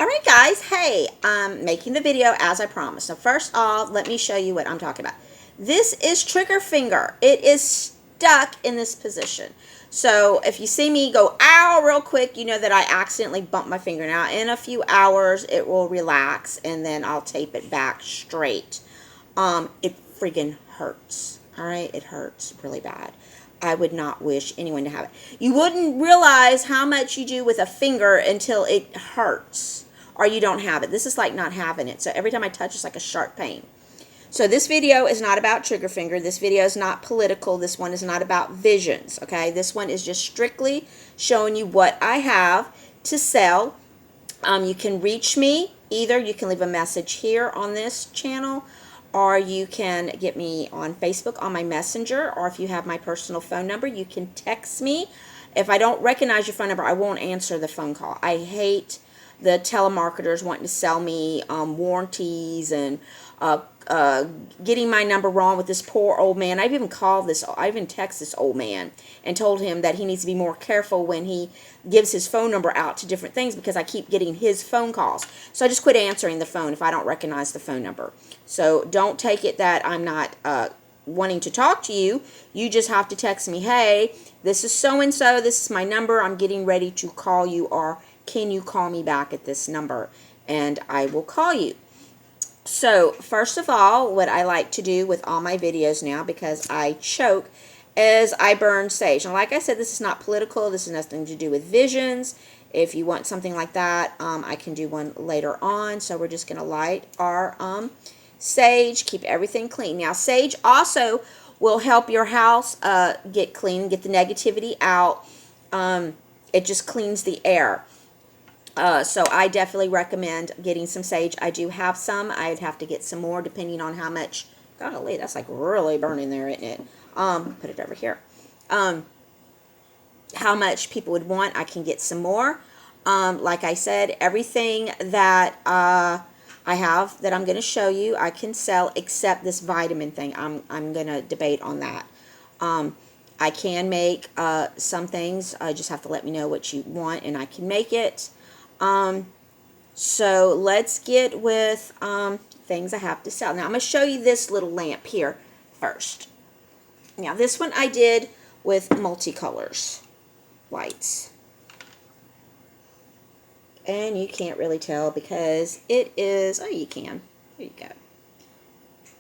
Alright guys, hey, I'm making the video as I promised. Now first off, let me show you what I'm talking about. This is trigger finger. It is stuck in this position. So if you see me go ow real quick, you know that I accidentally bumped my finger. Now in a few hours it will relax and then I'll tape it back straight. It freaking hurts. Alright, it hurts really bad. I would not wish anyone to have it. You wouldn't realize how much you do with a finger until it hurts or you don't have it. This is like not having it. So every time I touch, it's like a sharp pain. So this video is not about trigger finger. This video is not political. This one is not about visions, okay? This one is just strictly showing you what I have to sell. You can reach me. Either you can leave a message here on this channel, or you can get me on Facebook on my messenger, or if you have my personal phone number, you can text me. If I don't recognize your phone number, I won't answer the phone call. I hate the telemarketers wanting to sell me warranties and getting my number wrong with this poor old man. I even texted this old man and told him that he needs to be more careful when he gives his phone number out to different things because I keep getting his phone calls. So I just quit answering the phone if I don't recognize the phone number. So don't take it that I'm not wanting to talk to you. You just have to text me, hey, this is so-and-so, this is my number, I'm getting ready to call you, or can you call me back at this number? And I will call you. So first of all, what I like to do with all my videos now, because I choke, is I burn sage. Now like I said, this is not political, this has nothing to do with visions. If you want something like that, I can do one later on. So we're just going to light our sage, keep everything clean. Now sage also will help your house get clean, get the negativity out. It just cleans the air. So I definitely recommend getting some sage. I do have some. I'd have to get some more depending on how much. Golly, that's like really burning there, isn't it? Put it over here. How much people would want, I can get some more. Like I said, everything that I have that I'm going to show you, I can sell except this vitamin thing. I'm going to debate on that. I can make some things. I just have to let me know what you want and I can make it. So let's get with things I have to sell. Now I'm going to show you this little lamp here first. Now this one I did with multicolors lights. And you can't really tell because it is, oh you can, there you go.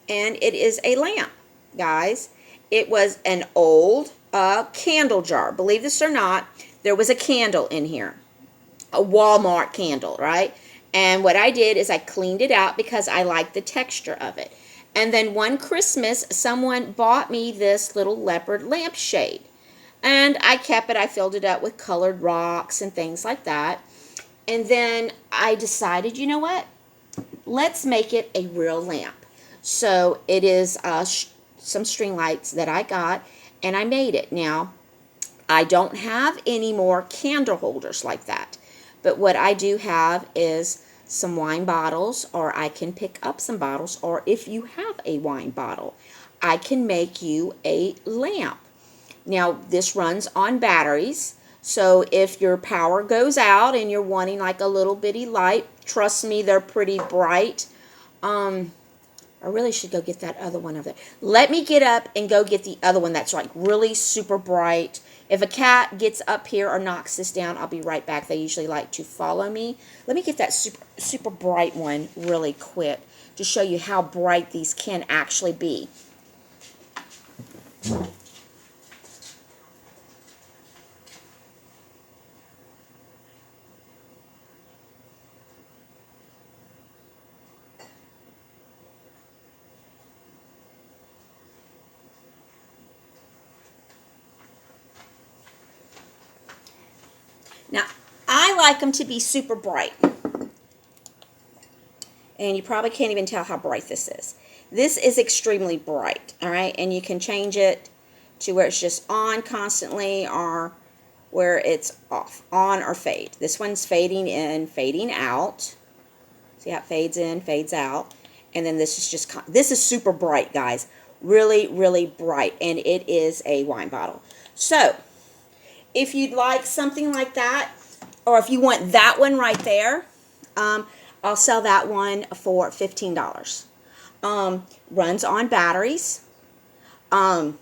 And it is a lamp, guys. It was an old candle jar. Believe this or not, there was a candle in here. A Walmart candle, right? And what I did is I cleaned it out because I like the texture of it. And then one Christmas, someone bought me this little leopard lampshade. And I kept it. I filled it up with colored rocks and things like that. And then I decided, you know what? Let's make it a real lamp. So it is some string lights that I got, and I made it. Now, I don't have any more candle holders like that. But what I do have is some wine bottles, or I can pick up some bottles, or if you have a wine bottle, I can make you a lamp. Now, this runs on batteries, so if your power goes out and you're wanting like a little bitty light, trust me, they're pretty bright. I really should go get that other one over there. Let me get up and go get the other one that's like really super bright. If a cat gets up here or knocks this down, I'll be right back. They usually like to follow me. Let me get that super bright one really quick to show you how bright these can actually be. Now, I like them to be super bright. And you probably can't even tell how bright this is. This is extremely bright, all right? And you can change it to where it's just on constantly or where it's off, on or fade. This one's fading in, fading out. See how it fades in, fades out. And then this is just, this is super bright, guys. Really, really bright. And it is a wine bottle. So, if you'd like something like that, or if you want that one right there, I'll sell that one for $15. Runs on batteries. It's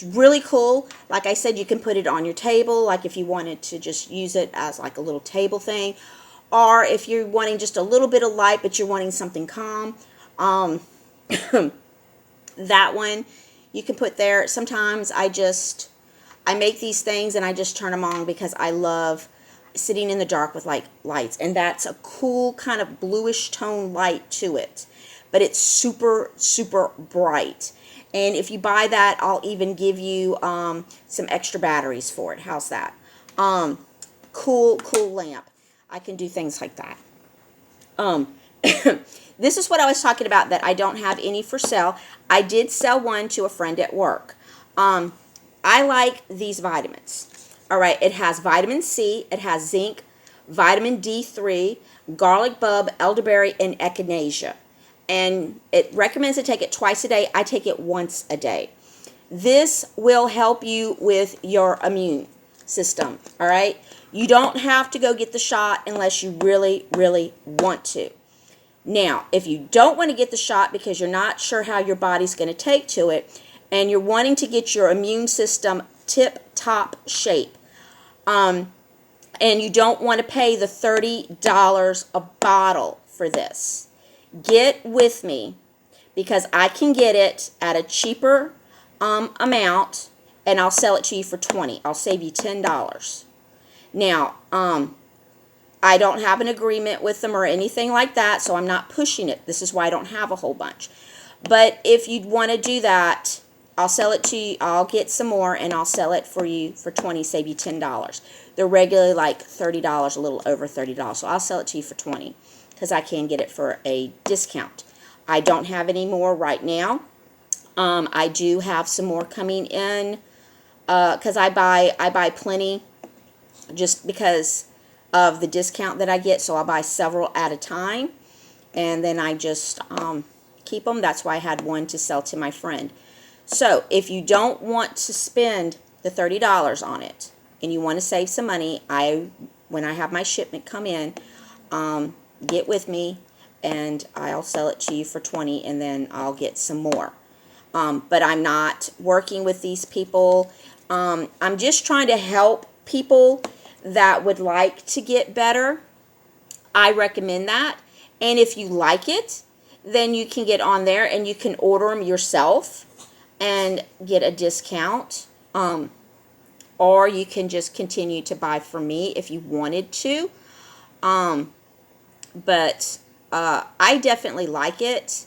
really cool. Like I said, you can put it on your table, like if you wanted to just use it as like a little table thing, or if you're wanting just a little bit of light but you're wanting something calm, that one you can put there. Sometimes I make these things and I just turn them on because I love sitting in the dark with like lights, and that's a cool kind of bluish tone light to it, but it's super bright. And if you buy that, I'll even give you some extra batteries for it. How's that? Cool lamp. I can do things like that. This is what I was talking about, that I don't have any for sale. I did sell one to a friend at work. I like these vitamins. All right, it has vitamin C, it has zinc, vitamin D3, garlic bulb, elderberry, and echinacea. And it recommends to take it twice a day. I take it once a day. This will help you with your immune system, all right? You don't have to go get the shot unless you really want to. Now, if you don't want to get the shot because you're not sure how your body's going to take to it, and you're wanting to get your immune system tip-top shape, and you don't want to pay the $30 a bottle for this, get with me, because I can get it at a cheaper amount, and I'll sell it to you for $20. I'll save you $10. Now, I don't have an agreement with them or anything like that, so I'm not pushing it. This is why I don't have a whole bunch. But if you'd want to do that, I'll sell it to you. I'll get some more, and I'll sell it for you for $20, save you $10. They're regularly like $30, a little over $30. So I'll sell it to you for $20 because I can get it for a discount. I don't have any more right now. I do have some more coming in because I buy plenty just because of the discount that I get. So I'll buy several at a time, and then I just keep them. That's why I had one to sell to my friend. So if you don't want to spend the $30 on it and you want to save some money, when I have my shipment come in, get with me and I'll sell it to you for $20, and then I'll get some more. But I'm not working with these people. I'm just trying to help people that would like to get better. I recommend that. And if you like it, then you can get on there and you can order them yourself and get a discount. Or you can just continue to buy from me if you wanted to. But I definitely like it.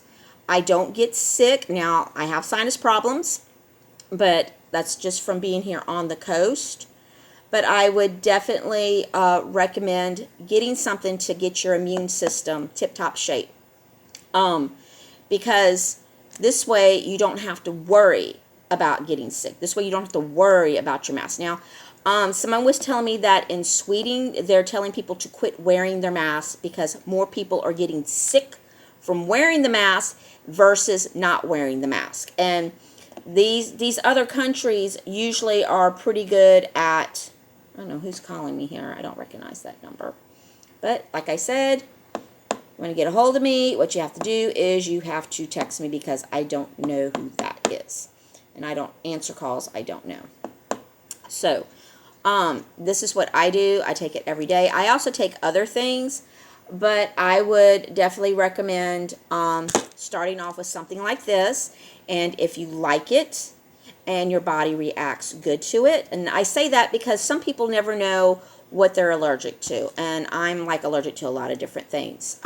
I don't get sick. Now, I have sinus problems, but that's just from being here on the coast. But I would definitely recommend getting something to get your immune system tip-top shape. Because this way you don't have to worry about getting sick. This way you don't have to worry about your mask. Now, someone was telling me that in Sweden, they're telling people to quit wearing their masks because more people are getting sick from wearing the mask versus not wearing the mask. And these other countries usually are pretty good at, I don't know who's calling me here. I don't recognize that number. But like I said, you want to get a hold of me, what you have to do is you have to text me because I don't know who that is. And I don't answer calls I don't know. So, this is what I do. I take it every day. I also take other things, but I would definitely recommend starting off with something like this. And if you like it and your body reacts good to it, and I say that because some people never know what they're allergic to, and I'm like allergic to a lot of different things.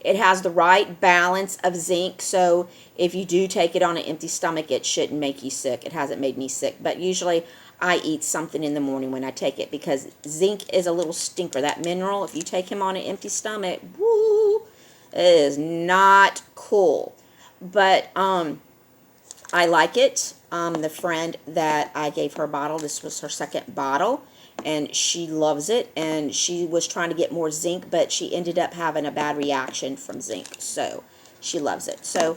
It has the right balance of zinc, so if you do take it on an empty stomach, it shouldn't make you sick. It hasn't made me sick, but usually I eat something in the morning when I take it because zinc is a little stinker. That mineral, if you take him on an empty stomach, woo, it is not cool. But I like it. The friend that I gave her a bottle, this was her second bottle, and she loves it, and she was trying to get more zinc, but she ended up having a bad reaction from zinc, so she loves it. So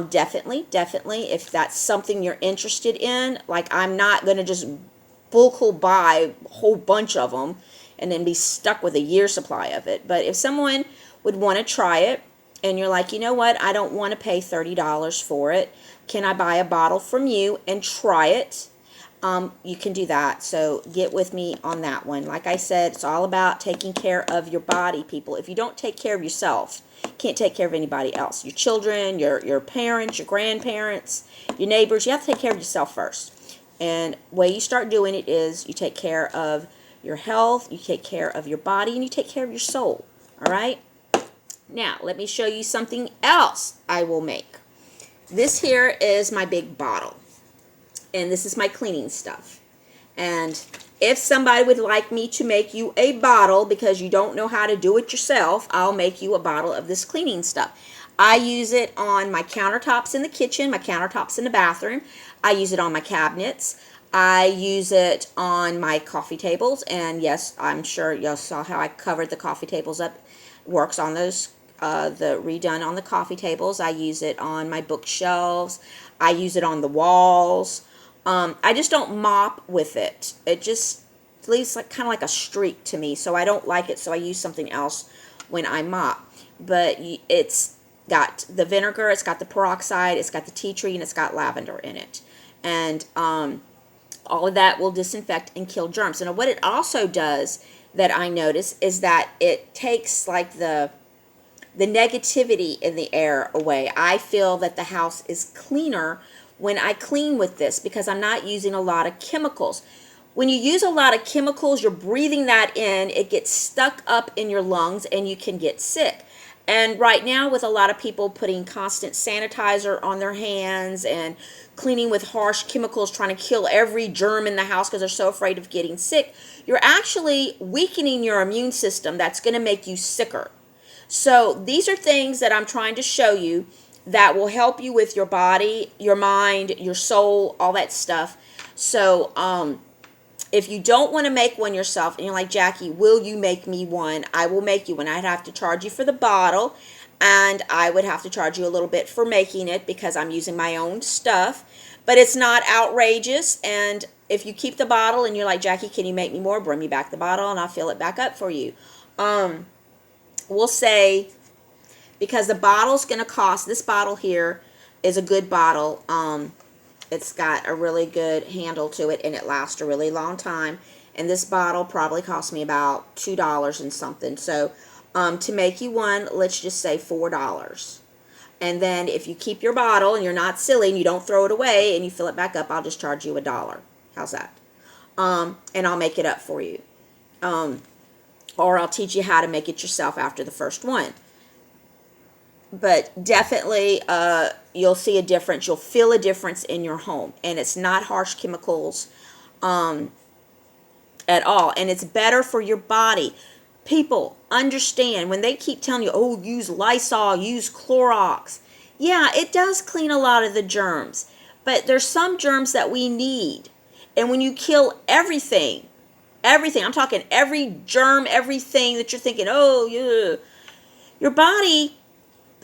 definitely, if that's something you're interested in, like I'm not going to just buy a whole bunch of them. and then be stuck with a year supply of it. But if someone would want to try it, and you're like, you know what, I don't want to pay $30 for it, can I buy a bottle from you and try it? You can do that. So get with me on that one. Like I said, it's all about taking care of your body, people. If you don't take care of yourself, you can't take care of anybody else. Your children, your parents, your grandparents, your neighbors. You have to take care of yourself first. And the way you start doing it is you take care of your health, you take care of your body, and you take care of your soul. All right? Now, let me show you something else I will make. This here is my big bottle. And this is my cleaning stuff. And if somebody would like me to make you a bottle because you don't know how to do it yourself, I'll make you a bottle of this cleaning stuff. I use it on my countertops in the kitchen, my countertops in the bathroom. I use it on my cabinets. I use it on my coffee tables. And yes, I'm sure y'all saw how I covered the coffee tables up. Works on those, the redone on the coffee tables. I use it on my bookshelves. I use it on the walls. I just don't mop with it. It just leaves like kind of like a streak to me, so I don't like it, so I use something else when I mop. But it's got the vinegar, it's got the peroxide, it's got the tea tree, and it's got lavender in it. And all of that will disinfect and kill germs. And what it also does that I notice is that it takes like the negativity in the air away. I feel that the house is cleaner when I clean with this because I'm not using a lot of chemicals. When you use a lot of chemicals, you're breathing that in, it gets stuck up in your lungs and you can get sick. And right now with a lot of people putting constant sanitizer on their hands and cleaning with harsh chemicals, trying to kill every germ in the house because they're so afraid of getting sick, you're actually weakening your immune system. That's going to make you sicker. So these are things that I'm trying to show you that will help you with your body, your mind, your soul, all that stuff. So if you don't want to make one yourself, and you're like, Jackie, will you make me one? I will make you one. I'd have to charge you for the bottle, and I would have to charge you a little bit for making it because I'm using my own stuff. But it's not outrageous, and if you keep the bottle and you're like, Jackie, can you make me more? Bring me back the bottle, and I'll fill it back up for you. We'll say, because the bottle's going to cost, this bottle here is a good bottle. It's got a really good handle to it, and it lasts a really long time. And this bottle probably cost me about $2 and something. So to make you one, let's just say $4. And then if you keep your bottle and you're not silly and you don't throw it away and you fill it back up, I'll just charge you $1. How's that? And I'll make it up for you. Or I'll teach you how to make it yourself after the first one. But definitely you'll see a difference. You'll feel a difference in your home. And it's not harsh chemicals at all. And it's better for your body. People, understand when they keep telling you, oh, use Lysol, use Clorox. Yeah, it does clean a lot of the germs. But there's some germs that we need. And when you kill everything, I'm talking every germ, everything that you're thinking, oh, yeah, your body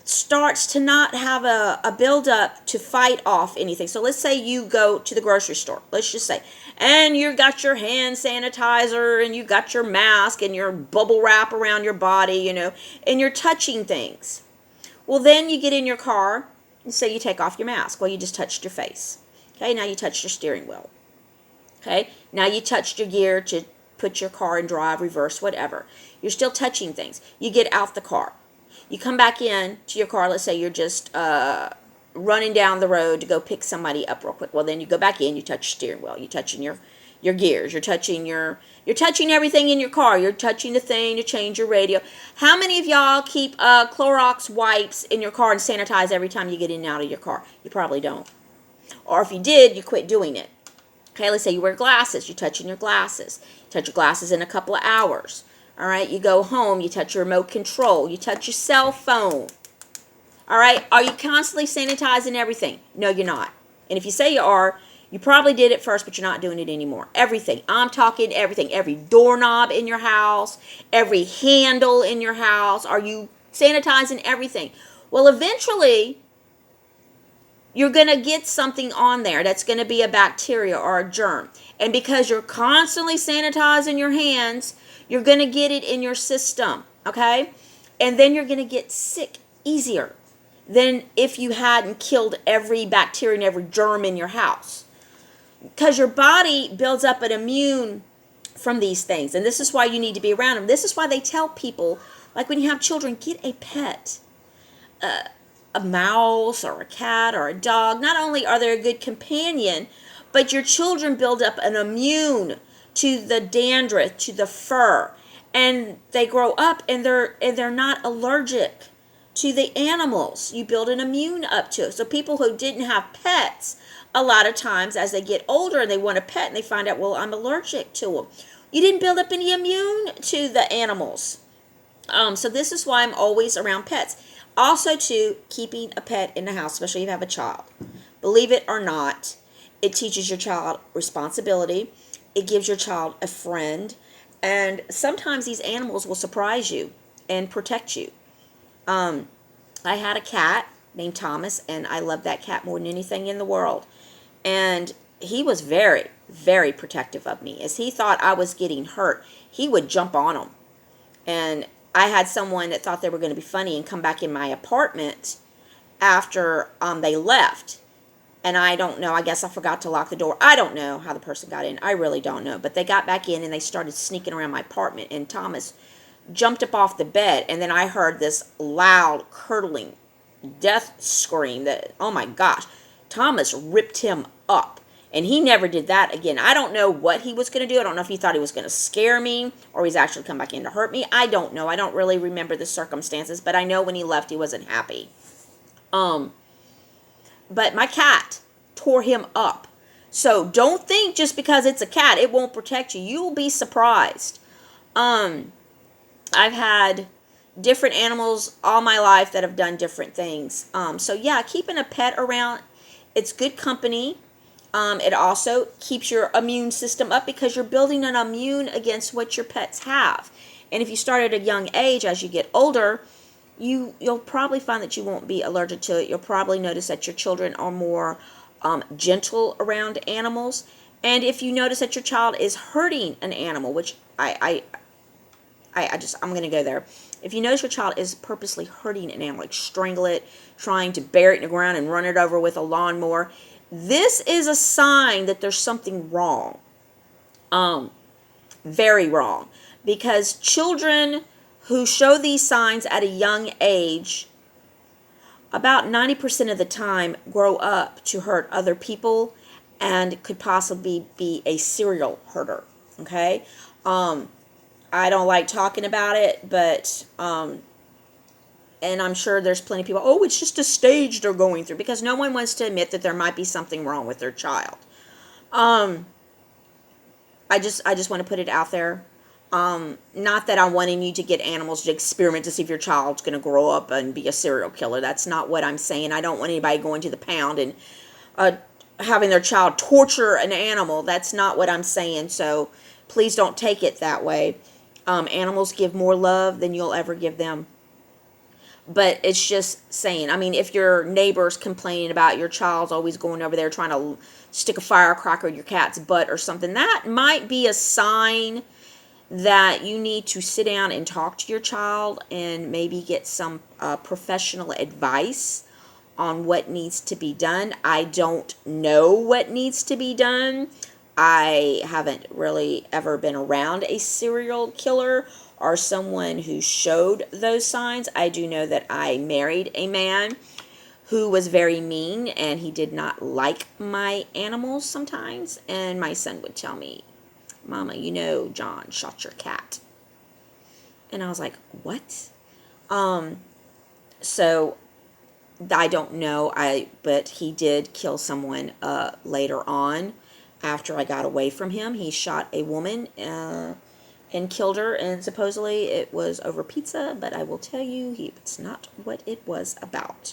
starts to not have a buildup to fight off anything. So let's say you go to the grocery store, let's just say, and you got your hand sanitizer and you got your mask and your bubble wrap around your body, you know, and you're touching things. Well, then you get in your car and say you take off your mask. Well, you just touched your face. Okay, now you touched your steering wheel. Okay, now you touched your gear to put your car in drive, reverse, whatever. You're still touching things. You get out the car. You come back in to your car. Let's say you're just running down the road to go pick somebody up real quick. Well, then you go back in. You touch your steering wheel. You're touching your gears. You're touching everything in your car. You're touching the thing to change your radio. How many of y'all keep Clorox wipes in your car and sanitize every time you get in and out of your car? You probably don't. Or if you did, you quit doing it. Okay, let's say you wear glasses. You're touching your glasses. You touch your glasses in a couple of hours. All right, you go home, you touch your remote control, you touch your cell phone. All right, are you constantly sanitizing everything? No, you're not. And if you say you are, you probably did it first, but you're not doing it anymore. Everything. I'm talking everything. Every doorknob in your house, every handle in your house. Are you sanitizing everything? Well, eventually, you're going to get something on there that's going to be a bacteria or a germ. And because you're constantly sanitizing your hands, you're going to get it in your system, okay? And then you're going to get sick easier than if you hadn't killed every bacteria and every germ in your house. Because your body builds up an immune from these things. And this is why you need to be around them. This is why they tell people, like when you have children, get a pet. A mouse or a cat or a dog. Not only are they a good companion, but your children build up an immune to the dandruff, to the fur, and they grow up and they're not allergic to the animals. You build an immune up to it. So people who didn't have pets, a lot of times as they get older and they want a pet and they find out, well, I'm allergic to them. You didn't build up any immune to the animals. So this is why I'm always around pets. Also, too, keeping a pet in the house, especially if you have a child. Believe it or not, it teaches your child responsibility. It gives your child a friend. And sometimes these animals will surprise you and protect you. I had a cat named Thomas, and I loved that cat more than anything in the world. And he was very, very protective of me. As he thought I was getting hurt, he would jump on him. And I had someone that thought they were going to be funny and come back in my apartment after they left. And I don't know, I guess I forgot to lock the door. I don't know how the person got in. I really don't know. But they got back in and they started sneaking around my apartment. And Thomas jumped up off the bed. And then I heard this loud, curdling death scream that, oh my gosh, Thomas ripped him up. And he never did that again. I don't know what he was going to do. I don't know if he thought he was going to scare me or he's actually come back in to hurt me. I don't know. I don't really remember the circumstances. But I know when he left, he wasn't happy. But my cat tore him up. So don't think just because it's a cat, it won't protect you. You will be surprised. I've had different animals all my life that have done different things. So yeah, keeping a pet around, it's good company. It also keeps your immune system up because you're building an immune against what your pets have. And if you start at a young age, as you get older, you'll probably find that you won't be allergic to it. You'll probably notice that your children are more gentle around animals. And if you notice that your child is hurting an animal, which I'm going to go there. If you notice your child is purposely hurting an animal, like strangle it, trying to bury it in the ground and run it over with a lawnmower, this is a sign that there's something wrong. Very wrong. Because children who show these signs at a young age, about 90% of the time grow up to hurt other people and could possibly be a serial herder. Okay? I don't like talking about it, but and I'm sure there's plenty of people, oh, it's just a stage they're going through, because no one wants to admit that there might be something wrong with their child. I just want to put it out there. Not that I'm wanting you to get animals to experiment to see if your child's going to grow up and be a serial killer. That's not what I'm saying. I don't want anybody going to the pound and having their child torture an animal. That's not what I'm saying. So please don't take it that way. Animals give more love than you'll ever give them. But it's just saying, I mean, if your neighbor's complaining about your child's always going over there trying to stick a firecracker in your cat's butt or something, that might be a sign that you need to sit down and talk to your child and maybe get some professional advice on what needs to be done. I don't know what needs to be done. I haven't really ever been around a serial killer or someone who showed those signs. I do know that I married a man who was very mean and he did not like my animals sometimes. And my son would tell me, Mama, you know John shot your cat. And I was like, what? So I don't know. But he did kill someone later on after I got away from him. He shot a woman and killed her, and supposedly it was over pizza, but I will tell you, it's not what it was about.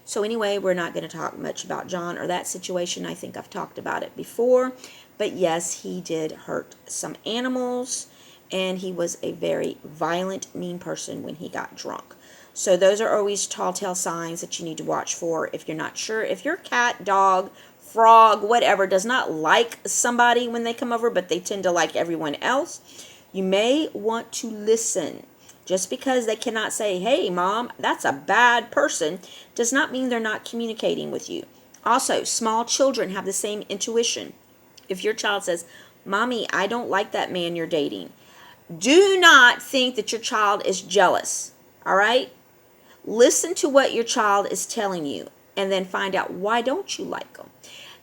So anyway, we're not going to talk much about John or that situation. I think I've talked about it before. But yes, he did hurt some animals, and he was a very violent, mean person when he got drunk. So those are always telltale signs that you need to watch for if you're not sure if your cat, dog, frog, whatever, does not like somebody when they come over, but they tend to like everyone else, you may want to listen. Just because they cannot say, hey, mom, that's a bad person, does not mean they're not communicating with you. Also, small children have the same intuition. If your child says, mommy, I don't like that man you're dating, do not think that your child is jealous. All right? Listen to what your child is telling you and then find out, why don't you like him?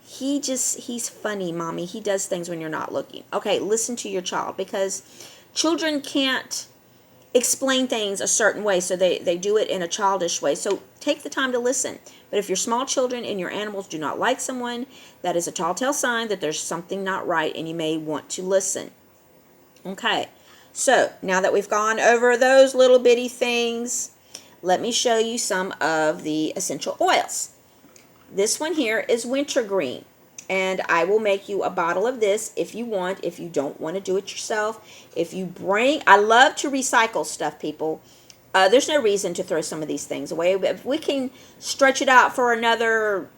He's funny, mommy. He does things when you're not looking. Okay, listen to your child, because children can't explain things a certain way, so they do it in a childish way. So take the time to listen. But if your small children and your animals do not like someone, that is a telltale sign that there's something not right, and you may want to listen. Okay, so now that we've gone over those little bitty things, let me show you some of the essential oils. This one here is wintergreen, and I will make you a bottle of this if you want, if you don't want to do it yourself. I love to recycle stuff, people. There's no reason to throw some of these things away. If we can stretch it out for another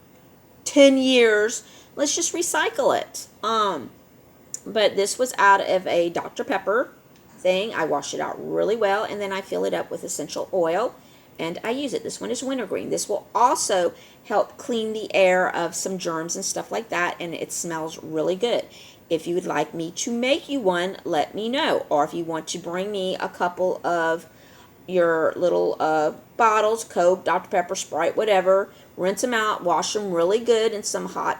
10 years, let's just recycle it. But this was out of a Dr. Pepper thing. I wash it out really well, and then I fill it up with essential oil, and I use it. This one is wintergreen. This will also help clean the air of some germs and stuff like that, and it smells really good. If you would like me to make you one, let me know. Or if you want to bring me a couple of your little bottles, Coke, Dr. Pepper, Sprite, whatever, rinse them out, wash them really good in some hot,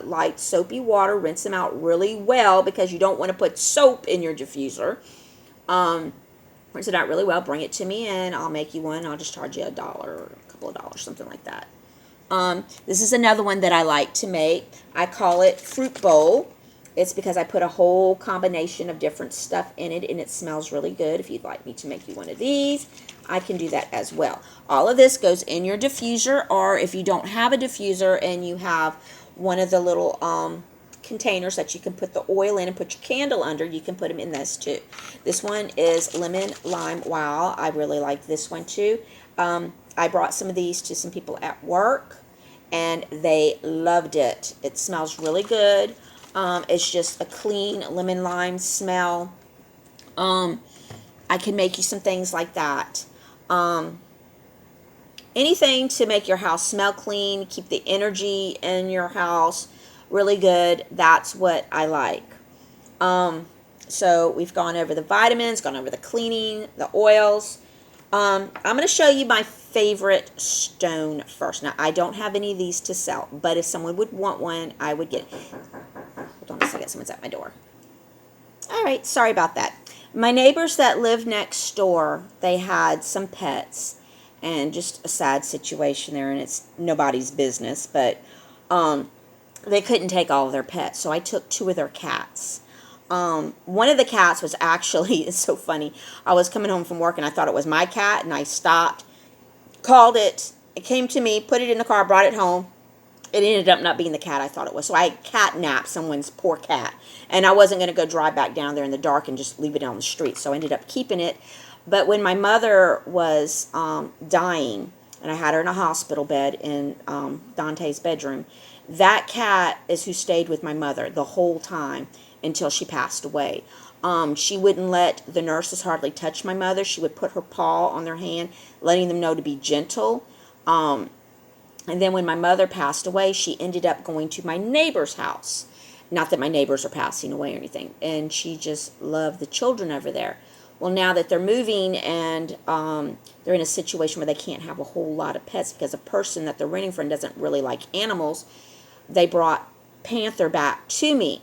light, soapy water. Rinse them out really well, because you don't want to put soap in your diffuser. Rinse it out really well, bring it to me, and I'll make you one. I'll just charge you $1 or a couple of dollars, something like that. This is another one that I like to make. I call it Fruit Bowl. It's because I put a whole combination of different stuff in it, and it smells really good. If you'd like me to make you one of these, I can do that as well. All of this goes in your diffuser, or if you don't have a diffuser and you have one of the little containers that you can put the oil in and put your candle under, you can put them in this too. This one is lemon lime. Wow, I really like this one too. I brought some of these to some people at work, and they loved it. It smells really good. It's just a clean lemon lime smell. I can make you some things like that. Anything to make your house smell clean, keep the energy in your house really good. That's what I like. So we've gone over the vitamins, gone over the cleaning, the oils. I'm going to show you my favorite stone first. Now, I don't have any of these to sell, but if someone would want one, I would get it. Hold on a second, someone's at my door. All right, sorry about that. My neighbors that live next door, they had some pets, and just a sad situation there, and it's nobody's business, but they couldn't take all of their pets, so I took 2 of their cats. One of the cats was actually, it's so funny, I was coming home from work and I thought it was my cat, and I stopped, called it, it came to me, put it in the car, brought it home. It ended up not being the cat I thought it was. So I catnapped someone's poor cat, and I wasn't going to go drive back down there in the dark and just leave it on the street, so I ended up keeping it. But when my mother was dying, and I had her in a hospital bed in Dante's bedroom, that cat is who stayed with my mother the whole time until she passed away. She wouldn't let the nurses hardly touch my mother. She would put her paw on their hand, letting them know to be gentle. And then when my mother passed away, she ended up going to my neighbor's house. Not that my neighbors are passing away or anything. And she just loved the children over there. Well, now that they're moving and they're in a situation where they can't have a whole lot of pets because the person that they're renting from doesn't really like animals, they brought Panther back to me.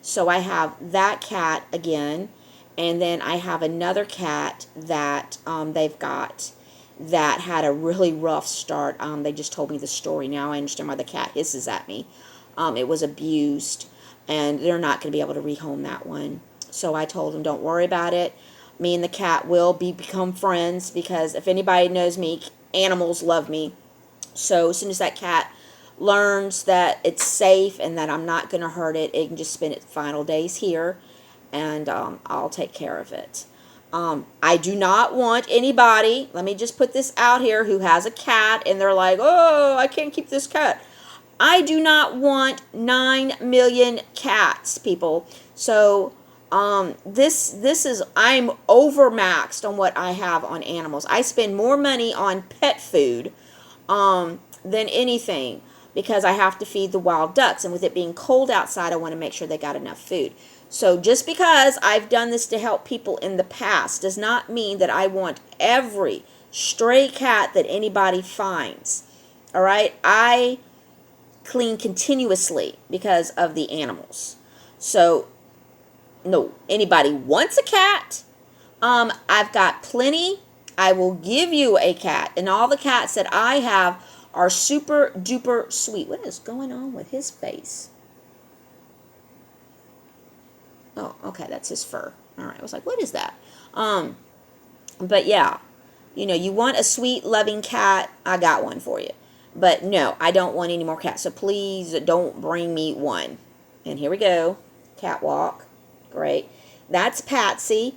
So I have that cat again. And then I have another cat that they've got that had a really rough start. They just told me the story. Now I understand why the cat hisses at me. It was abused, and they're not going to be able to rehome that one. So I told them, don't worry about it. Me and the cat will become friends, because if anybody knows me, animals love me. So as soon as that cat learns that it's safe and that I'm not going to hurt it, it can just spend its final days here, and I'll take care of it. I do not want anybody, let me just put this out here, who has a cat and they're like, oh, I can't keep this cat. I do not want 9 million cats, people. So this is, I'm overmaxed on what I have on animals. I spend more money on pet food than anything because I have to feed the wild ducks, and with it being cold outside, I want to make sure they got enough food. So just because I've done this to help people in the past does not mean that I want every stray cat that anybody finds. All right? I clean continuously because of the animals. So no, anybody wants a cat, I've got plenty. I will give you a cat, and all the cats that I have are super duper sweet. What is going on with his face? Oh, okay, that's his fur. All right, I was like, what is that? But yeah, you know, you want a sweet, loving cat, I got one for you. But no, I don't want any more cats, so please don't bring me one. And here we go, catwalk. Great. That's Patsy.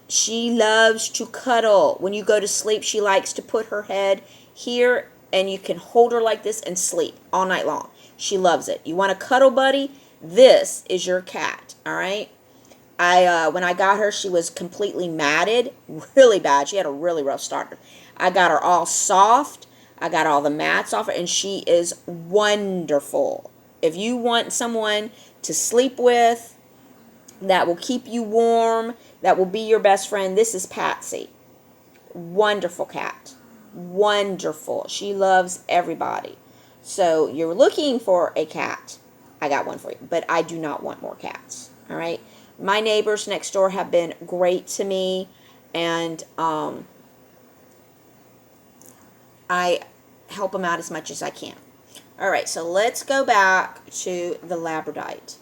She loves to cuddle. When you go to sleep, she likes to put her head here, and you can hold her like this and sleep all night long. She loves it. You want a cuddle buddy? This is your cat, all right? When I got her, she was completely matted, really bad. She had a really rough start. I got her all soft. I got all the mats off her, and she is wonderful. If you want someone to sleep with that will keep you warm, that will be your best friend, this is Patsy. Wonderful cat. Wonderful. She loves everybody. So you're looking for a cat. I got one for you, but I do not want more cats. All right. My neighbors next door have been great to me, and I help them out as much as I can. All right, so let's go back to the Labradorite.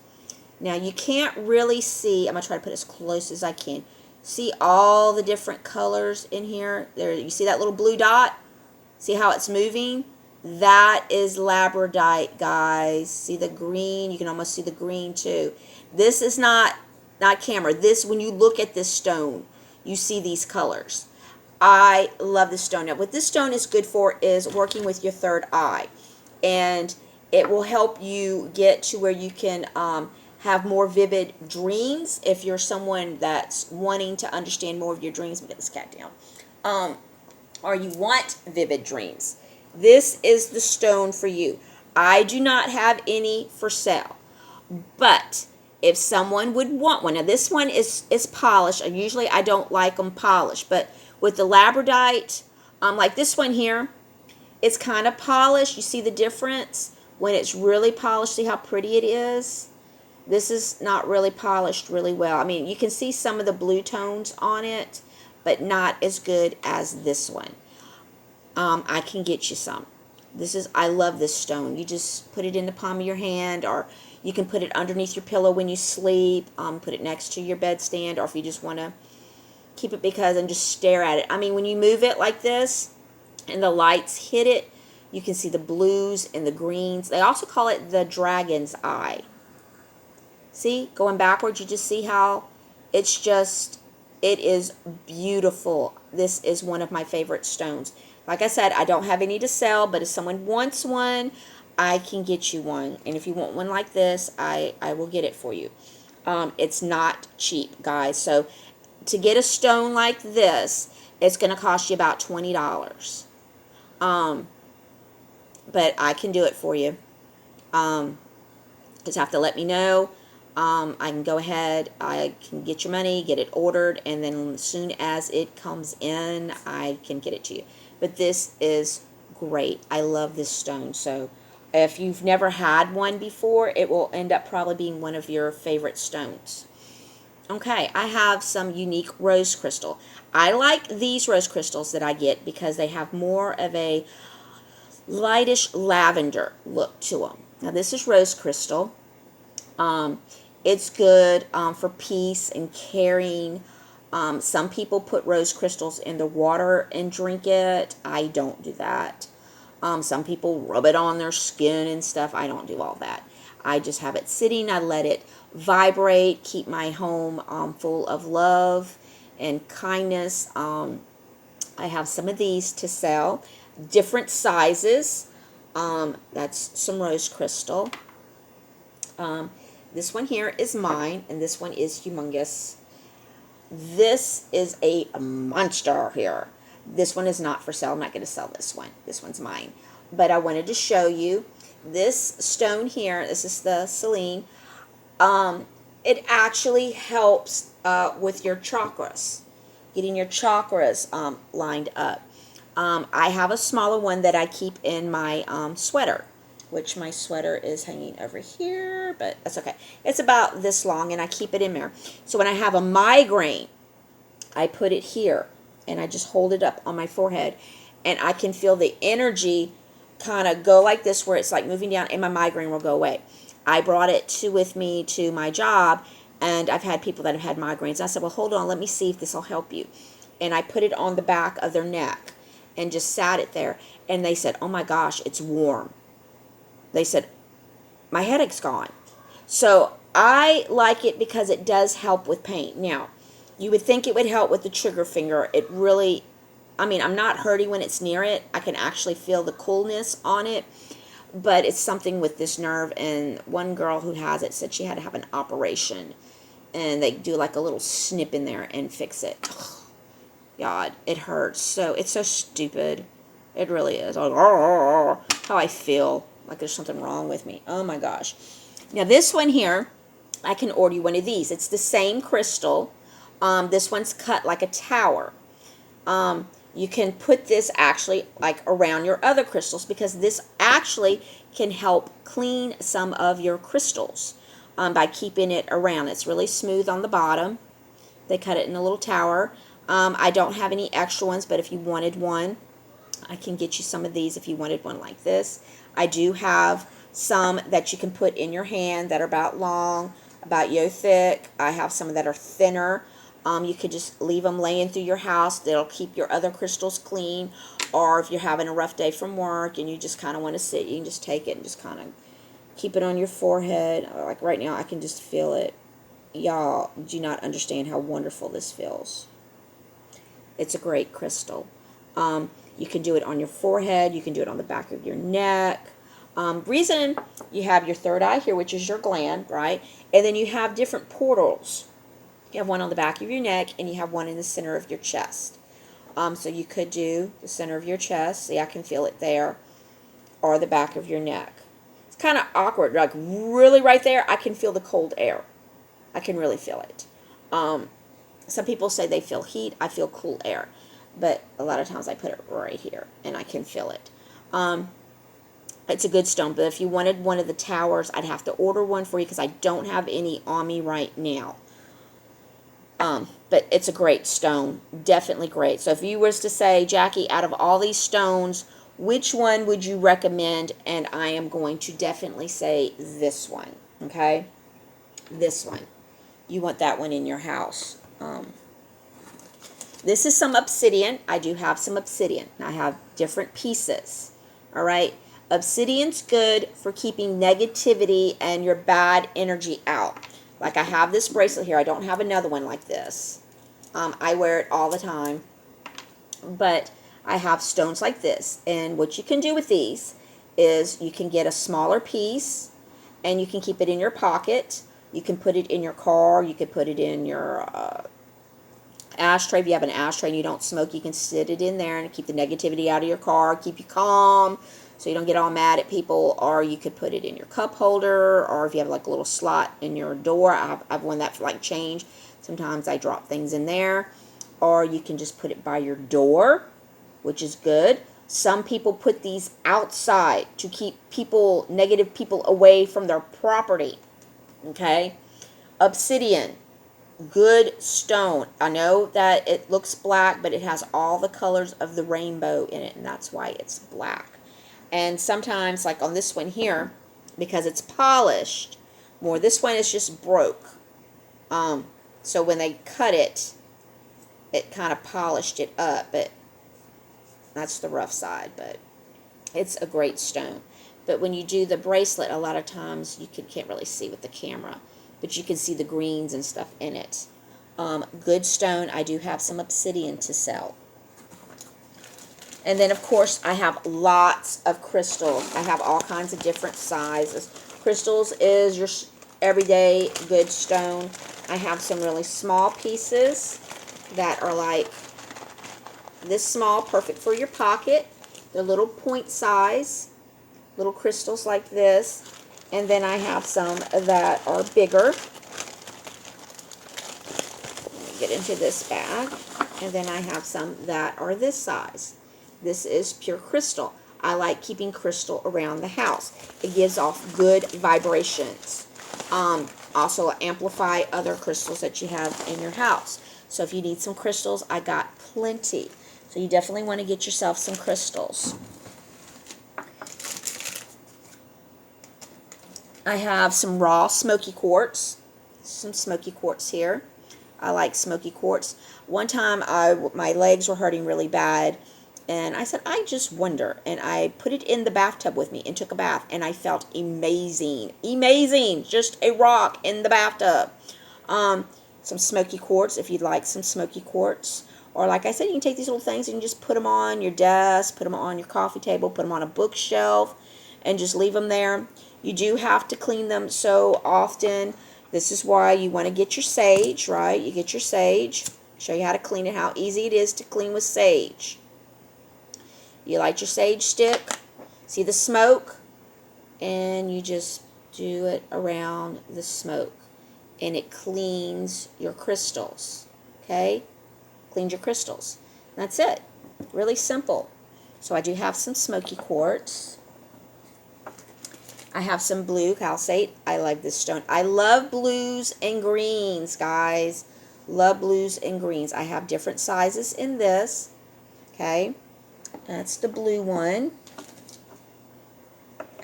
Now, you can't really see, I'm going to try to put as close as I can. See all the different colors in here? There, you see that little blue dot? See how it's moving? That is Labradorite, guys. See the green? You can almost see the green too. This is not camera. This, when you look at this stone, you see these colors. I love this stone. Now, what this stone is good for is working with your third eye. And it will help you get to where you can have more vivid dreams if you're someone that's wanting to understand more of your dreams. Let me get this cat down. Or you want vivid dreams. This is the stone for you. I do not have any for sale. But if someone would want one, now this one is polished. Usually I don't like them polished, but with the Labradorite, like this one here, it's kind of polished. You see the difference when it's really polished. See how pretty it is? This is not really polished really well. I mean, you can see some of the blue tones on it, but not as good as this one. I can get you some. I love this stone. You just put it in the palm of your hand, or you can put it underneath your pillow when you sleep. Put it next to your bedstand, or if you just want to keep it and just stare at it. I mean, when you move it like this and the lights hit it, you can see the blues and the greens. They also call it the dragon's eye. See, going backwards, you just see how it is beautiful. This is one of my favorite stones. Like I said, I don't have any to sell, but if someone wants one, I can get you one. And if you want one like this, I will get it for you. It's not cheap, guys. So to get a stone like this, it's going to cost you about $20. But I can do it for you. Just have to let me know. I can go ahead, I can get your money, get it ordered, and then as soon as it comes in, I can get it to you. But this is great. I love this stone. So if you've never had one before, it will end up probably being one of your favorite stones. Okay, I have some unique rose crystal. I like these rose crystals that I get because they have more of a lightish lavender look to them. Now this is rose crystal. It's good for peace and caring. Some people put rose crystals in the water and drink it. I don't do that. Some people rub it on their skin and stuff. I don't do all that. I just have it sitting. I let it vibrate, keep my home full of love and kindness. I have some of these to sell, different sizes. That's some rose crystal. This one here is mine, and this one is humongous. This is a monster here. This one is not for sale. I'm not going to sell this one. This one's mine. But I wanted to show you this stone here. This is the Selene. It actually helps with your chakras, getting your chakras lined up. I have a smaller one that I keep in my sweater, which my sweater is hanging over here, but that's okay. It's about this long, and I keep it in there. So when I have a migraine, I put it here, and I just hold it up on my forehead, and I can feel the energy kind of go like this, where it's like moving down, and my migraine will go away. I brought it with me to my job, and I've had people that have had migraines. I said, well, hold on, let me see if this will help you. And I put it on the back of their neck and just sat it there. And they said, oh my gosh, it's warm. They said, my headache's gone. So I like it because it does help with pain. Now, you would think it would help with the trigger finger. It really, I mean, I'm not hurting when it's near it. I can actually feel the coolness on it. But it's something with this nerve, and one girl who has it said she had to have an operation, and they do like a little snip in there and fix it. God, it hurts. So it's so stupid. It really is. How I feel like there's something wrong with me. Oh my gosh. Now this one here, I can order you one of these. It's the same crystal. This one's cut like a tower. You can put this actually like around your other crystals, because this actually can help clean some of your crystals by keeping it around. It's really smooth on the bottom. They cut it in a little tower. I don't have any extra ones, but if you wanted one, I can get you some of these if you wanted one like this. I do have some that you can put in your hand that are about long, about yo thick. I have some that are thinner. You could just leave them laying through your house. They'll keep your other crystals clean. Or if you're having a rough day from work and you just kind of want to sit, you can just take it and just kind of keep it on your forehead. Like right now, I can just feel it. Y'all do not understand how wonderful this feels. It's a great crystal. You can do it on your forehead. You can do it on the back of your neck. Reason you have your third eye here, which is your gland, right? And then you have different portals. You have one on the back of your neck, and you have one in the center of your chest. So you could do the center of your chest. See, I can feel it there. Or the back of your neck. It's kind of awkward. Like really right there, I can feel the cold air. I can really feel it. Some people say they feel heat. I feel cool air. But a lot of times I put it right here, and I can feel it. It's a good stone. But if you wanted one of the towers, I'd have to order one for you, because I don't have any on me right now. But it's a great stone. Definitely great. So if you was to say, Jackie, out of all these stones, which one would you recommend? And I am going to definitely say this one. Okay? This one. You want that one in your house. This is some obsidian. I do have some obsidian. I have different pieces. All right? Obsidian's good for keeping negativity and your bad energy out. Like I have this bracelet here. I don't have another one like this. I wear it all the time. But I have stones like this. And what you can do with these is you can get a smaller piece, and you can keep it in your pocket. You can put it in your car. You could put it in your ashtray. If you have an ashtray and you don't smoke, you can sit it in there and keep the negativity out of your car. Keep you calm, so you don't get all mad at people. Or you could put it in your cup holder, or if you have like a little slot in your door. I've one that for like change. Sometimes I drop things in there. Or you can just put it by your door, which is good. Some people put these outside to keep people, negative people, away from their property. Okay? Obsidian, good stone. I know that it looks black, but it has all the colors of the rainbow in it, and that's why it's black. And sometimes, like on this one here, because it's polished more, this one is just broke. So when they cut it, it kind of polished it up, but that's the rough side. But it's a great stone. But when you do the bracelet, a lot of times you can't really see with the camera, but you can see the greens and stuff in it. Good stone. I do have some obsidian to sell. And then, of course, I have lots of crystals. I have all kinds of different sizes. Crystals is your everyday good stone. I have some really small pieces that are like this small, perfect for your pocket. They're little point size, little crystals like this. And then I have some that are bigger. Let me get into this bag. And then I have some that are this size. This is pure crystal. I like keeping crystal around the house. It gives off good vibrations. Also amplify other crystals that you have in your house. So if you need some crystals, I got plenty. So you definitely want to get yourself some crystals. I have some raw smoky quartz. Some smoky quartz here. I like smoky quartz. One time my legs were hurting really bad, and I said, I just wonder. And I put it in the bathtub with me and took a bath, and I felt amazing. Amazing. Just a rock in the bathtub. Some smoky quartz, if you'd like some smoky quartz. Or like I said, you can take these little things and just put them on your desk, put them on your coffee table, put them on a bookshelf, and just leave them there. You do have to clean them so often. This is why you want to get your sage, right? You get your sage. Show you how to clean it, how easy it is to clean with sage. You light your sage stick. See the smoke? And you just do it around the smoke. And it cleans your crystals. Okay? Cleans your crystals. That's it. Really simple. So I do have some smoky quartz. I have some blue calcite. I like this stone. I love blues and greens, guys. Love blues and greens. I have different sizes in this. Okay. That's the blue one.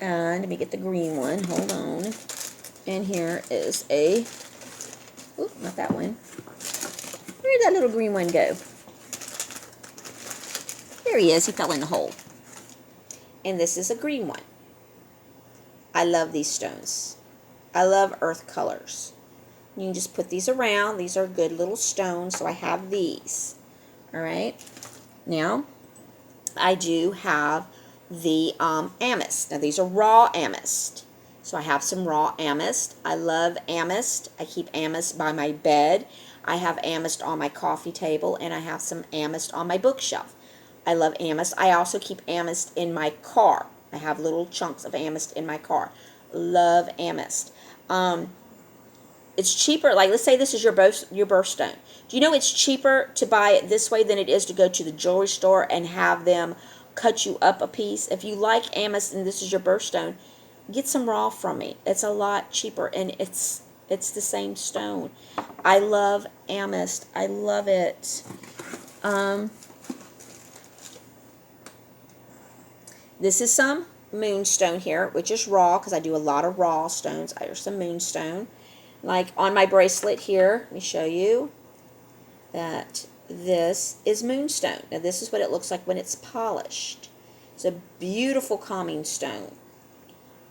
And let me get the green one. Hold on. And here is a... Oop, not that one. Where did that little green one go? There he is. He fell in the hole. And this is a green one. I love these stones. I love earth colors. You can just put these around. These are good little stones, so I have these. Alright. Now, I do have the amethyst. Now, these are raw amethyst. So I have some raw amethyst. I love amethyst. I keep amethyst by my bed. I have amethyst on my coffee table, and I have some amethyst on my bookshelf. I love amethyst. I also keep amethyst in my car. I have little chunks of amethyst in my car. Love amethyst. It's cheaper. Like, let's say this is your birthstone. Do you know it's cheaper to buy it this way than it is to go to the jewelry store and have them cut you up a piece? If you like amethyst and this is your birthstone, get some raw from me. It's a lot cheaper, and it's the same stone. I love amethyst. I love it. This is some moonstone here, which is raw because I do a lot of raw stones. There's some moonstone. Like on my bracelet here, let me show you that this is moonstone. Now this is what it looks like when it's polished. It's a beautiful calming stone.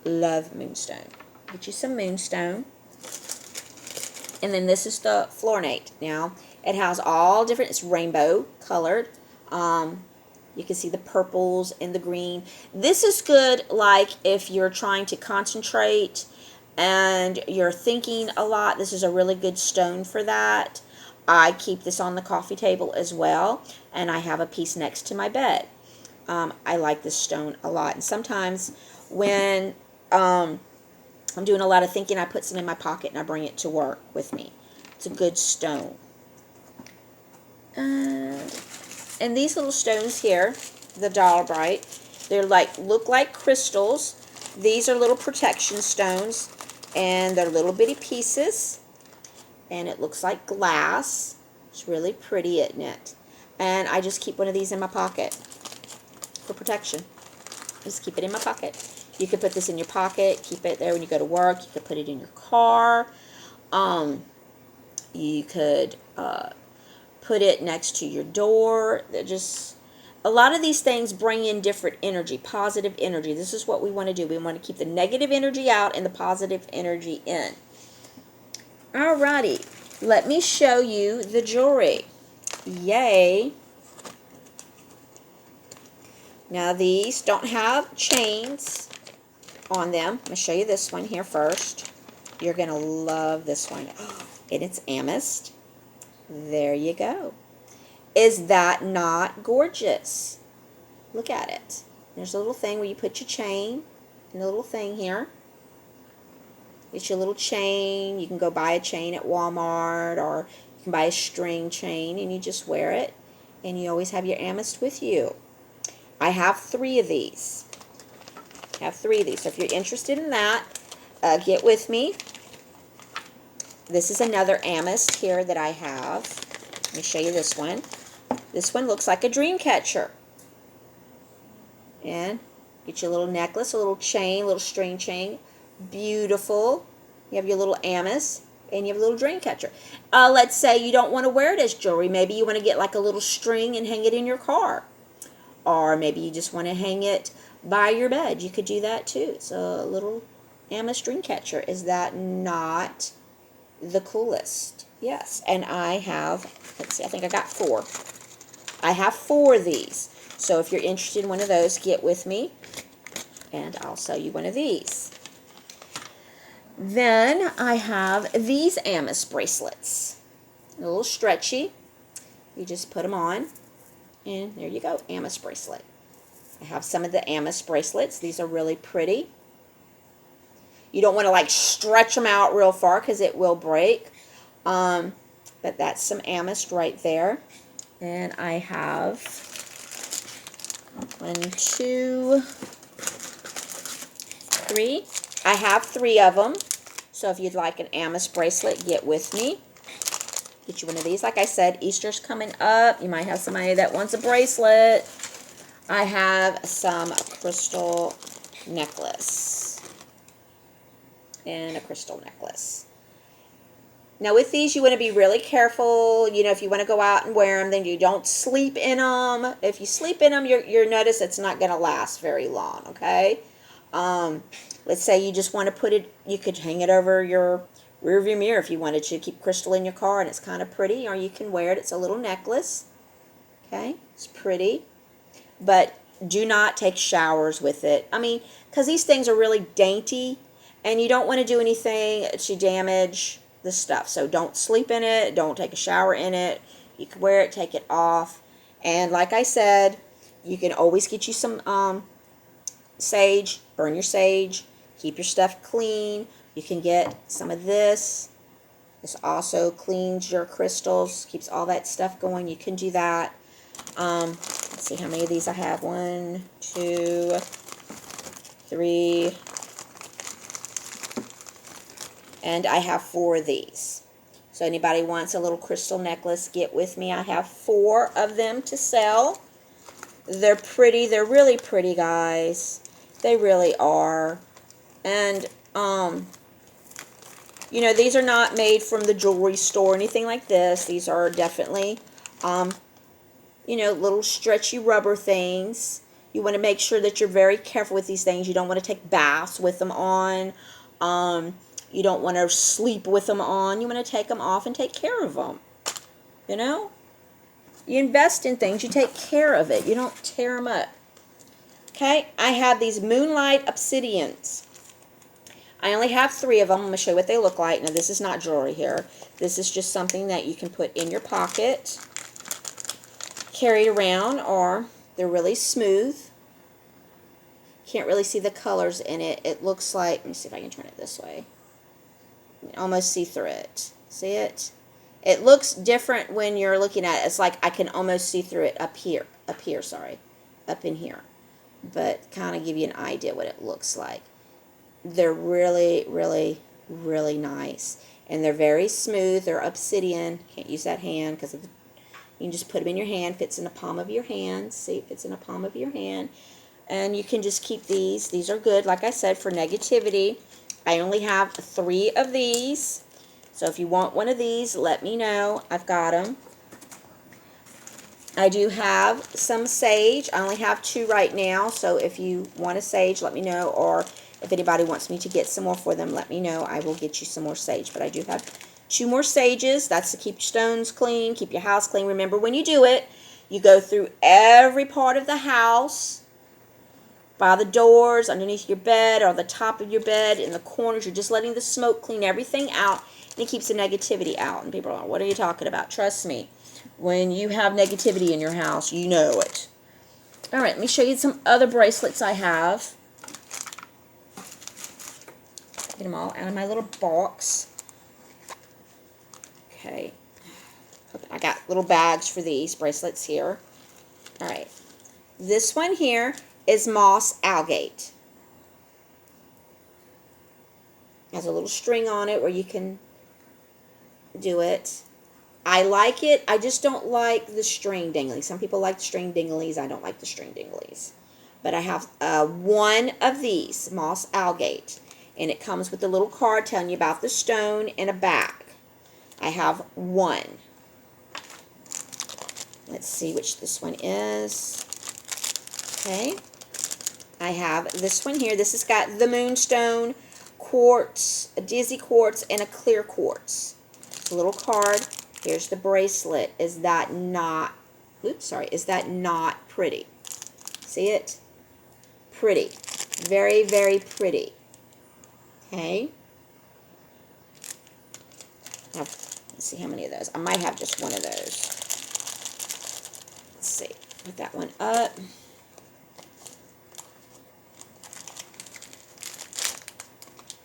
Love moonstone. Get you some moonstone. And then this is the fluorinate. Now it has all different, it's rainbow colored. You can see the purples and the green. This is good like if you're trying to concentrate and you're thinking a lot. This is a really good stone for that. I keep this on the coffee table as well, and I have a piece next to my bed. I like this stone a lot. And sometimes when I'm doing a lot of thinking, I put some in my pocket and I bring it to work with me. It's a good stone. And these little stones here, the Dollar Bright, they're like, look like crystals. These are little protection stones, and they're little bitty pieces, and it looks like glass. It's really pretty, isn't it? And I just keep one of these in my pocket for protection. Just keep it in my pocket. You could put this in your pocket, keep it there when you go to work. You could put it in your car. You could put it next to your door. They're just, a lot of these things bring in different energy, positive energy. This is what we want to do. We want to keep the negative energy out and the positive energy in. Alrighty, let me show you the jewelry. Yay. Now these don't have chains on them. I'm going to show you this one here first. You're going to love this one. And it's amethyst. There you go. Is that not gorgeous? Look at it. There's a little thing where you put your chain and a little thing here. It's your little chain. You can go buy a chain at Walmart, or you can buy a string chain and you just wear it. And you always have your amethyst with you. I have 3 of these. I have 3 of these. So if you're interested in that, get with me. This is another amethyst here that I have. Let me show you this one. This one looks like a dream catcher. And get your little necklace, a little chain, little string chain. Beautiful. You have your little amethyst and you have a little dream catcher. Let's say you don't want to wear it as jewelry. Maybe you want to get like a little string and hang it in your car. Or maybe you just want to hang it by your bed. You could do that too. It's a little amethyst dream catcher. Is that not the coolest? Yes. And I have, let's see, I think I got 4. I have 4 of these. So if you're interested in one of those, get with me and I'll sell you one of these. Then I have these amethyst bracelets. A little stretchy. You just put them on and there you go, amethyst bracelet. I have some of the amethyst bracelets. These are really pretty. You don't want to like stretch them out real far because it will break. But that's some amethyst right there. And I have 1, 2, 3. I have 3 of them. So if you'd like an amethyst bracelet, get with me. Get you one of these. Like I said, Easter's coming up. You might have somebody that wants a bracelet. I have some crystal necklace. And a crystal necklace. Now with these, you want to be really careful. You know, if you want to go out and wear them, then you don't sleep in them. If you sleep in them, you'll notice it's not going to last very long, okay? Let's say you just want to put it, you could hang it over your rear view mirror if you wanted to. Keep crystal in your car and it's kind of pretty, or you can wear it. It's a little necklace, okay? It's pretty, but do not take showers with it. I mean, because these things are really dainty and you don't want to do anything to damage the stuff. So don't sleep in it. Don't take a shower in it. You can wear it, take it off. And like I said, you can always get you some sage. Burn your sage. Keep your stuff clean. You can get some of this. This also cleans your crystals. Keeps all that stuff going. You can do that. Let's see how many of these I have. 1, 2, 3. And I have 4 of these. So anybody wants a little crystal necklace, get with me. I have 4 of them to sell. They're pretty. They're really pretty, guys. They really are. And, you know, these are not made from the jewelry store or anything like this. These are definitely, you know, little stretchy rubber things. You want to make sure that you're very careful with these things. You don't want to take baths with them on. You don't want to sleep with them on. You want to take them off and take care of them. You know? You invest in things. You take care of it. You don't tear them up. Okay? I have these Moonlight Obsidians. I only have 3 of them. I'm going to show you what they look like. Now, this is not jewelry here. This is just something that you can put in your pocket, carry it around, or they're really smooth. Can't really see the colors in it. It looks like, let me see if I can turn it this way. You can almost see through it. See it? It looks different when you're looking at it. It's like I can almost see through it up here, sorry, up in here. But kind of give you an idea what it looks like. They're really, really, really nice. And they're very smooth. They're obsidian. Can't use that hand because you can just put them in your hand. Fits in the palm of your hand. See, it fits in the palm of your hand. And you can just keep these. These are good, like I said, for negativity. I only have 3 of these. So if you want one of these, let me know. I've got them. I do have some sage. I only have 2 right now. So if you want a sage, let me know. Or if anybody wants me to get some more for them, let me know. I will get you some more sage. But I do have 2 more sages. That's to keep your stones clean, keep your house clean. Remember, when you do it, you go through every part of the house. by the doors, underneath your bed, or the top of your bed, in the corners. You're just letting the smoke clean everything out, and it keeps the negativity out. And people are like, what are you talking about? Trust me, when you have negativity in your house, you know it. All right, let me show you some other bracelets I have. Get them all out of my little box. Okay. I got little bags for these bracelets here. All right. This one here is moss algate. Has a little string on it where you can do it. I like it. I just don't like the string dinglies. Some people like the string dinglies. I don't like the string dinglies. But I have one of these, moss algate. And it comes with a little card telling you about the stone and a bag. I have one. Let's see which this one is. Okay. I have this one here. This has got the moonstone, quartz, a dizzy quartz, and a clear quartz. It's a little card. Here's the bracelet. Is that not, is that not pretty? See it? Pretty. Very, very pretty. Okay. Now, let's see how many of those. I might have just one of those. Let's see. Put that one up.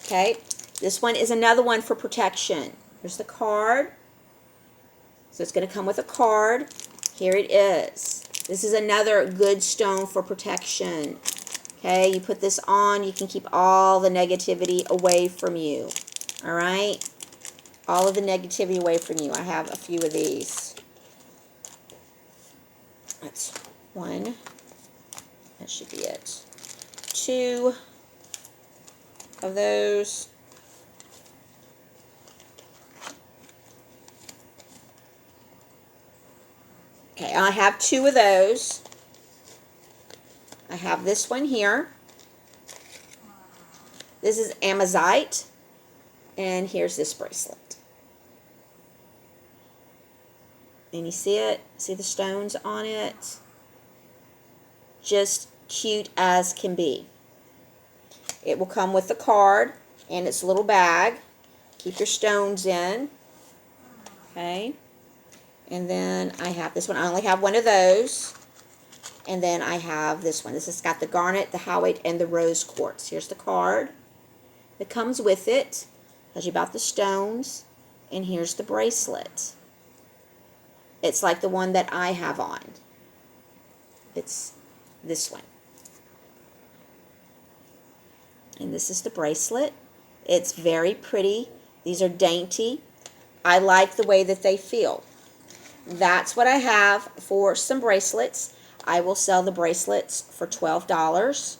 Okay. This one is another one for protection. Here's the card. So it's going to come with a card. Here it is. This is another good stone for protection. Okay, you put this on, you can keep all the negativity away from you. All right? All of the negativity away from you. I have a few of these. That's one. That should be it. Two of those. Okay, I have two of those. I have this one here. This is amazite. And here's this bracelet. And you see it? See the stones on it? Just cute as can be. It will come with the card and its little bag. Keep your stones in. Okay. And then I have this one. I only have one of those. And then I have this one. This has got the garnet, the howite, and the rose quartz. Here's the card that comes with it. Tells you about the stones. And here's the bracelet. It's like the one that I have on. It's this one. And this is the bracelet. It's very pretty. These are dainty. I like the way that they feel. That's what I have for some bracelets. I will sell the bracelets for $12.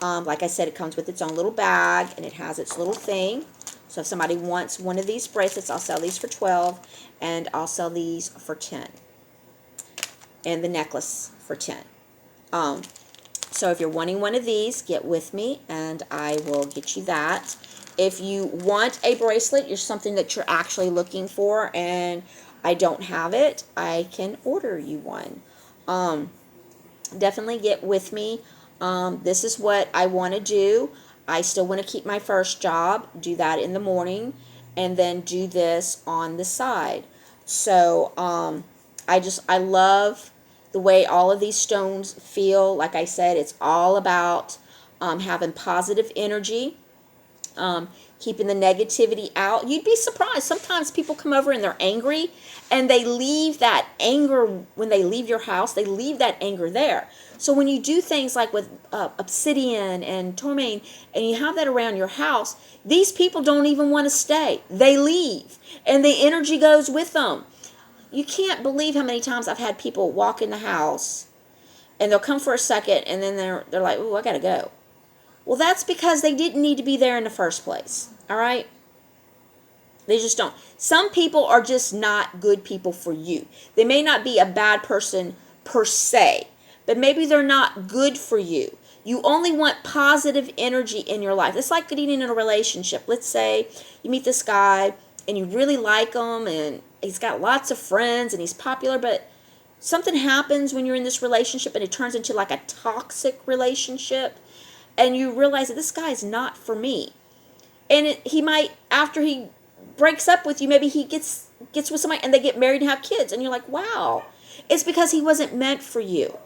Like I said, it comes with its own little bag, and it has its little thing. So if somebody wants one of these bracelets, I'll sell these for $12, and I'll sell these for $10. And the necklace for $10. So if you're wanting one of these, get with me, and I will get you that. If you want a bracelet, you're something that you're actually looking for, and I don't have it, I can order you one. Definitely get with me. This is what I want to do. I still want to keep my first job, do that in the morning, and then do this on the side. So I love the way all of these stones feel. Like I said, it's all about having positive energy. Keeping the negativity out. You'd be surprised. Sometimes people come over and they're angry, and they leave that anger when they leave your house. They leave that anger there. So when you do things like with obsidian and tourmaline, and you have that around your house, these people don't even want to stay. They leave, and the energy goes with them. You can't believe how many times I've had people walk in the house, and they'll come for a second, and then they're like, "Ooh, I gotta go." Well, that's because they didn't need to be there in the first place. All right? They just don't. Some people are just not good people for you. They may not be a bad person per se, but maybe they're not good for you. You only want positive energy in your life. It's like getting in a relationship. Let's say you meet this guy and you really like him, and he's got lots of friends and he's popular, but something happens when you're in this relationship and it turns into like a toxic relationship, and you realize that this guy is not for me. And he might, after he breaks up with you, maybe he gets with somebody and they get married and have kids, and you're like, wow, it's because he wasn't meant for you.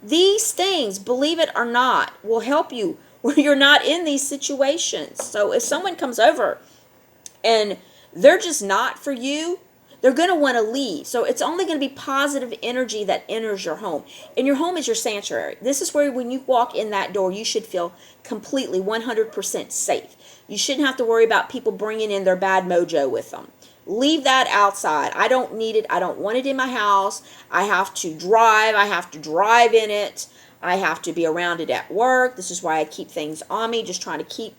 These things, believe it or not, will help you when you're not in these situations. So if someone comes over and they're just not for you, they're going to want to leave. So it's only going to be positive energy that enters your home. And your home is your sanctuary. This is where when you walk in that door, you should feel completely 100% safe. You shouldn't have to worry about people bringing in their bad mojo with them. Leave that outside. I don't need it. I don't want it in my house. I have to drive. I have to drive in it. I have to be around it at work. This is why I keep things on me, just trying to keep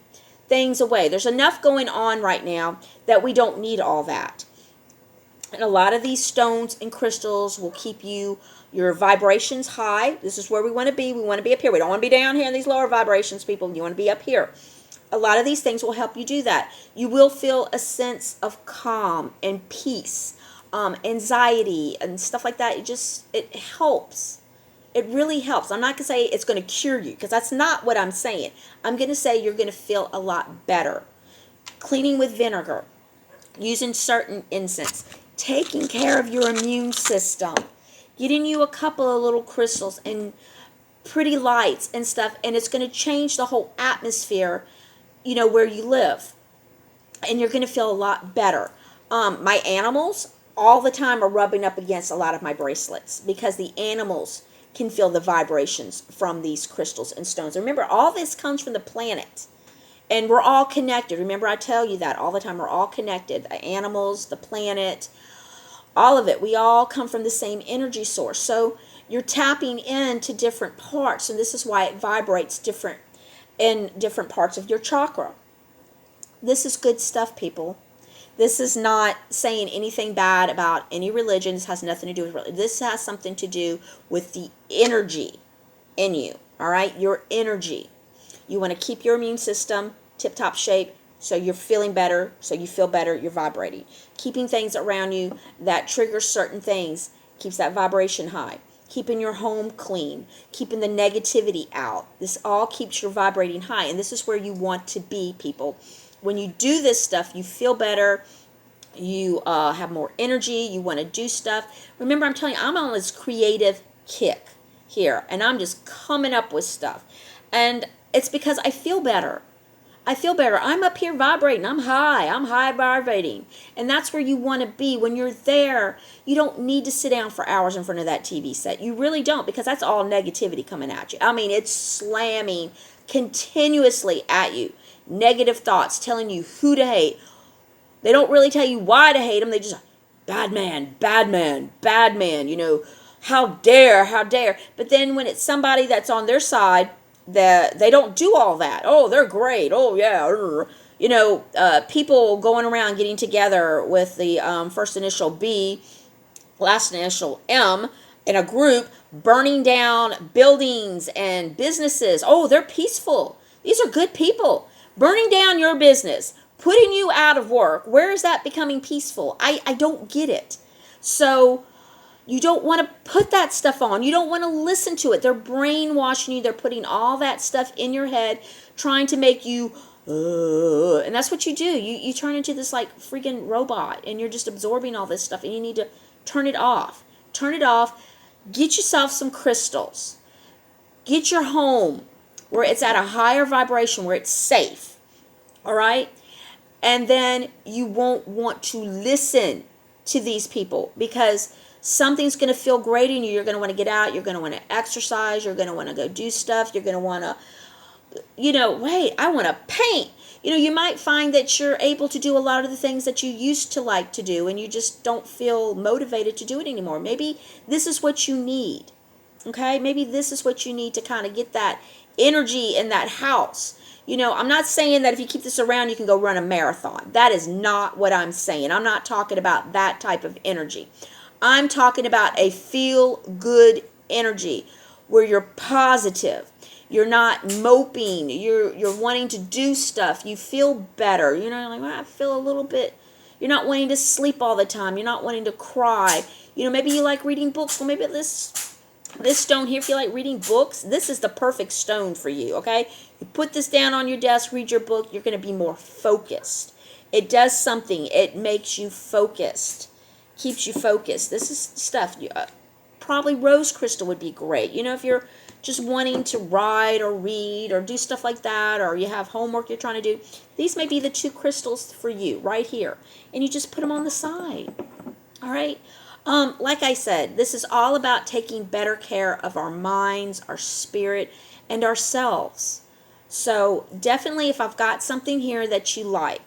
things away. There's enough going on right now that we don't need all that. And a lot of these stones and crystals will keep your vibrations high. This is where we want to be. We want to be up here. We don't want to be down here in these lower vibrations, people. You want to be up here. A lot of these things will help you do that. You will feel a sense of calm and peace, anxiety and stuff like that. It helps. It really helps. I'm not going to say it's going to cure you, because that's not what I'm saying. I'm going to say you're going to feel a lot better. Cleaning with vinegar, using certain incense, taking care of your immune system, getting you a couple of little crystals and pretty lights and stuff, and it's going to change the whole atmosphere, where you live, and you're going to feel a lot better. My animals all the time are rubbing up against a lot of my bracelets, because the animals can feel the vibrations from these crystals and stones. Remember, all this comes from the planet, and we're all connected. Remember, I tell you that all the time. We're all connected. The animals, the planet, all of it. We all come from the same energy source. So you're tapping into different parts, and this is why it vibrates different in different parts of your chakra. This is good stuff, people. This is not saying anything bad about any religion. This has nothing to do with religion. This has something to do with the energy in you, all right? Your energy. You want to keep your immune system tip-top shape, so you're feeling better, so you feel better, you're vibrating. Keeping things around you that trigger certain things keeps that vibration high. Keeping your home clean, keeping the negativity out. This all keeps you vibrating high, and this is where you want to be, people. When you do this stuff, you feel better, you have more energy, you want to do stuff. Remember, I'm telling you, I'm on this creative kick here, and I'm just coming up with stuff. And it's because I feel better. I feel better. I'm up here vibrating. I'm high vibrating. And that's where you want to be. When you're there, you don't need to sit down for hours in front of that TV set. You really don't, because that's all negativity coming at you. I mean, it's slamming continuously at you. Negative thoughts telling you who to hate. They don't really tell you why to hate them. They just, bad man, bad man, bad man. How dare, how dare. But then when it's somebody that's on their side, they don't do all that. Oh, they're great. Oh, yeah. People going around getting together with the first initial B, last initial M, in a group, burning down buildings and businesses. Oh, they're peaceful. These are good people. Burning down your business, putting you out of work. Where is that becoming peaceful? I don't get it. So you don't want to put that stuff on. You don't want to listen to it. They're brainwashing you. They're putting all that stuff in your head, trying to make you, and that's what you do. You turn into this like freaking robot, and you're just absorbing all this stuff, and you need to turn it off. Turn it off. Get yourself some crystals. Get your home where it's at a higher vibration, where it's safe. All right? And then you won't want to listen to these people, because something's going to feel great in you. You're going to want to get out. You're going to want to exercise. You're going to want to go do stuff. You're going to want to, wait, I want to paint. You might find that you're able to do a lot of the things that you used to like to do, and you just don't feel motivated to do it anymore. Maybe this is what you need. Okay? Maybe this is what you need to kind of get that energy in that house. I'm not saying that if you keep this around, you can go run a marathon. That is not what I'm saying. I'm not talking about that type of energy. I'm talking about a feel-good energy where you're positive. You're not moping. You're wanting to do stuff. You feel better. Like, well, I feel a little bit, You're not wanting to sleep all the time. You're not wanting to cry. You know, maybe you like reading books. Well, maybe this stone here, if you like reading books, this is the perfect stone for you, okay? You put this down on your desk, read your book, you're going to be more focused. It does something. It makes you focused, keeps you focused. This is stuff, probably rose crystal would be great. You know, if you're just wanting to write or read or do stuff like that, or you have homework you're trying to do, these may be the 2 crystals for you right here. And you just put them on the side, all right? Like I said, this is all about taking better care of our minds, our spirit, and ourselves. So definitely, if I've got something here that you like,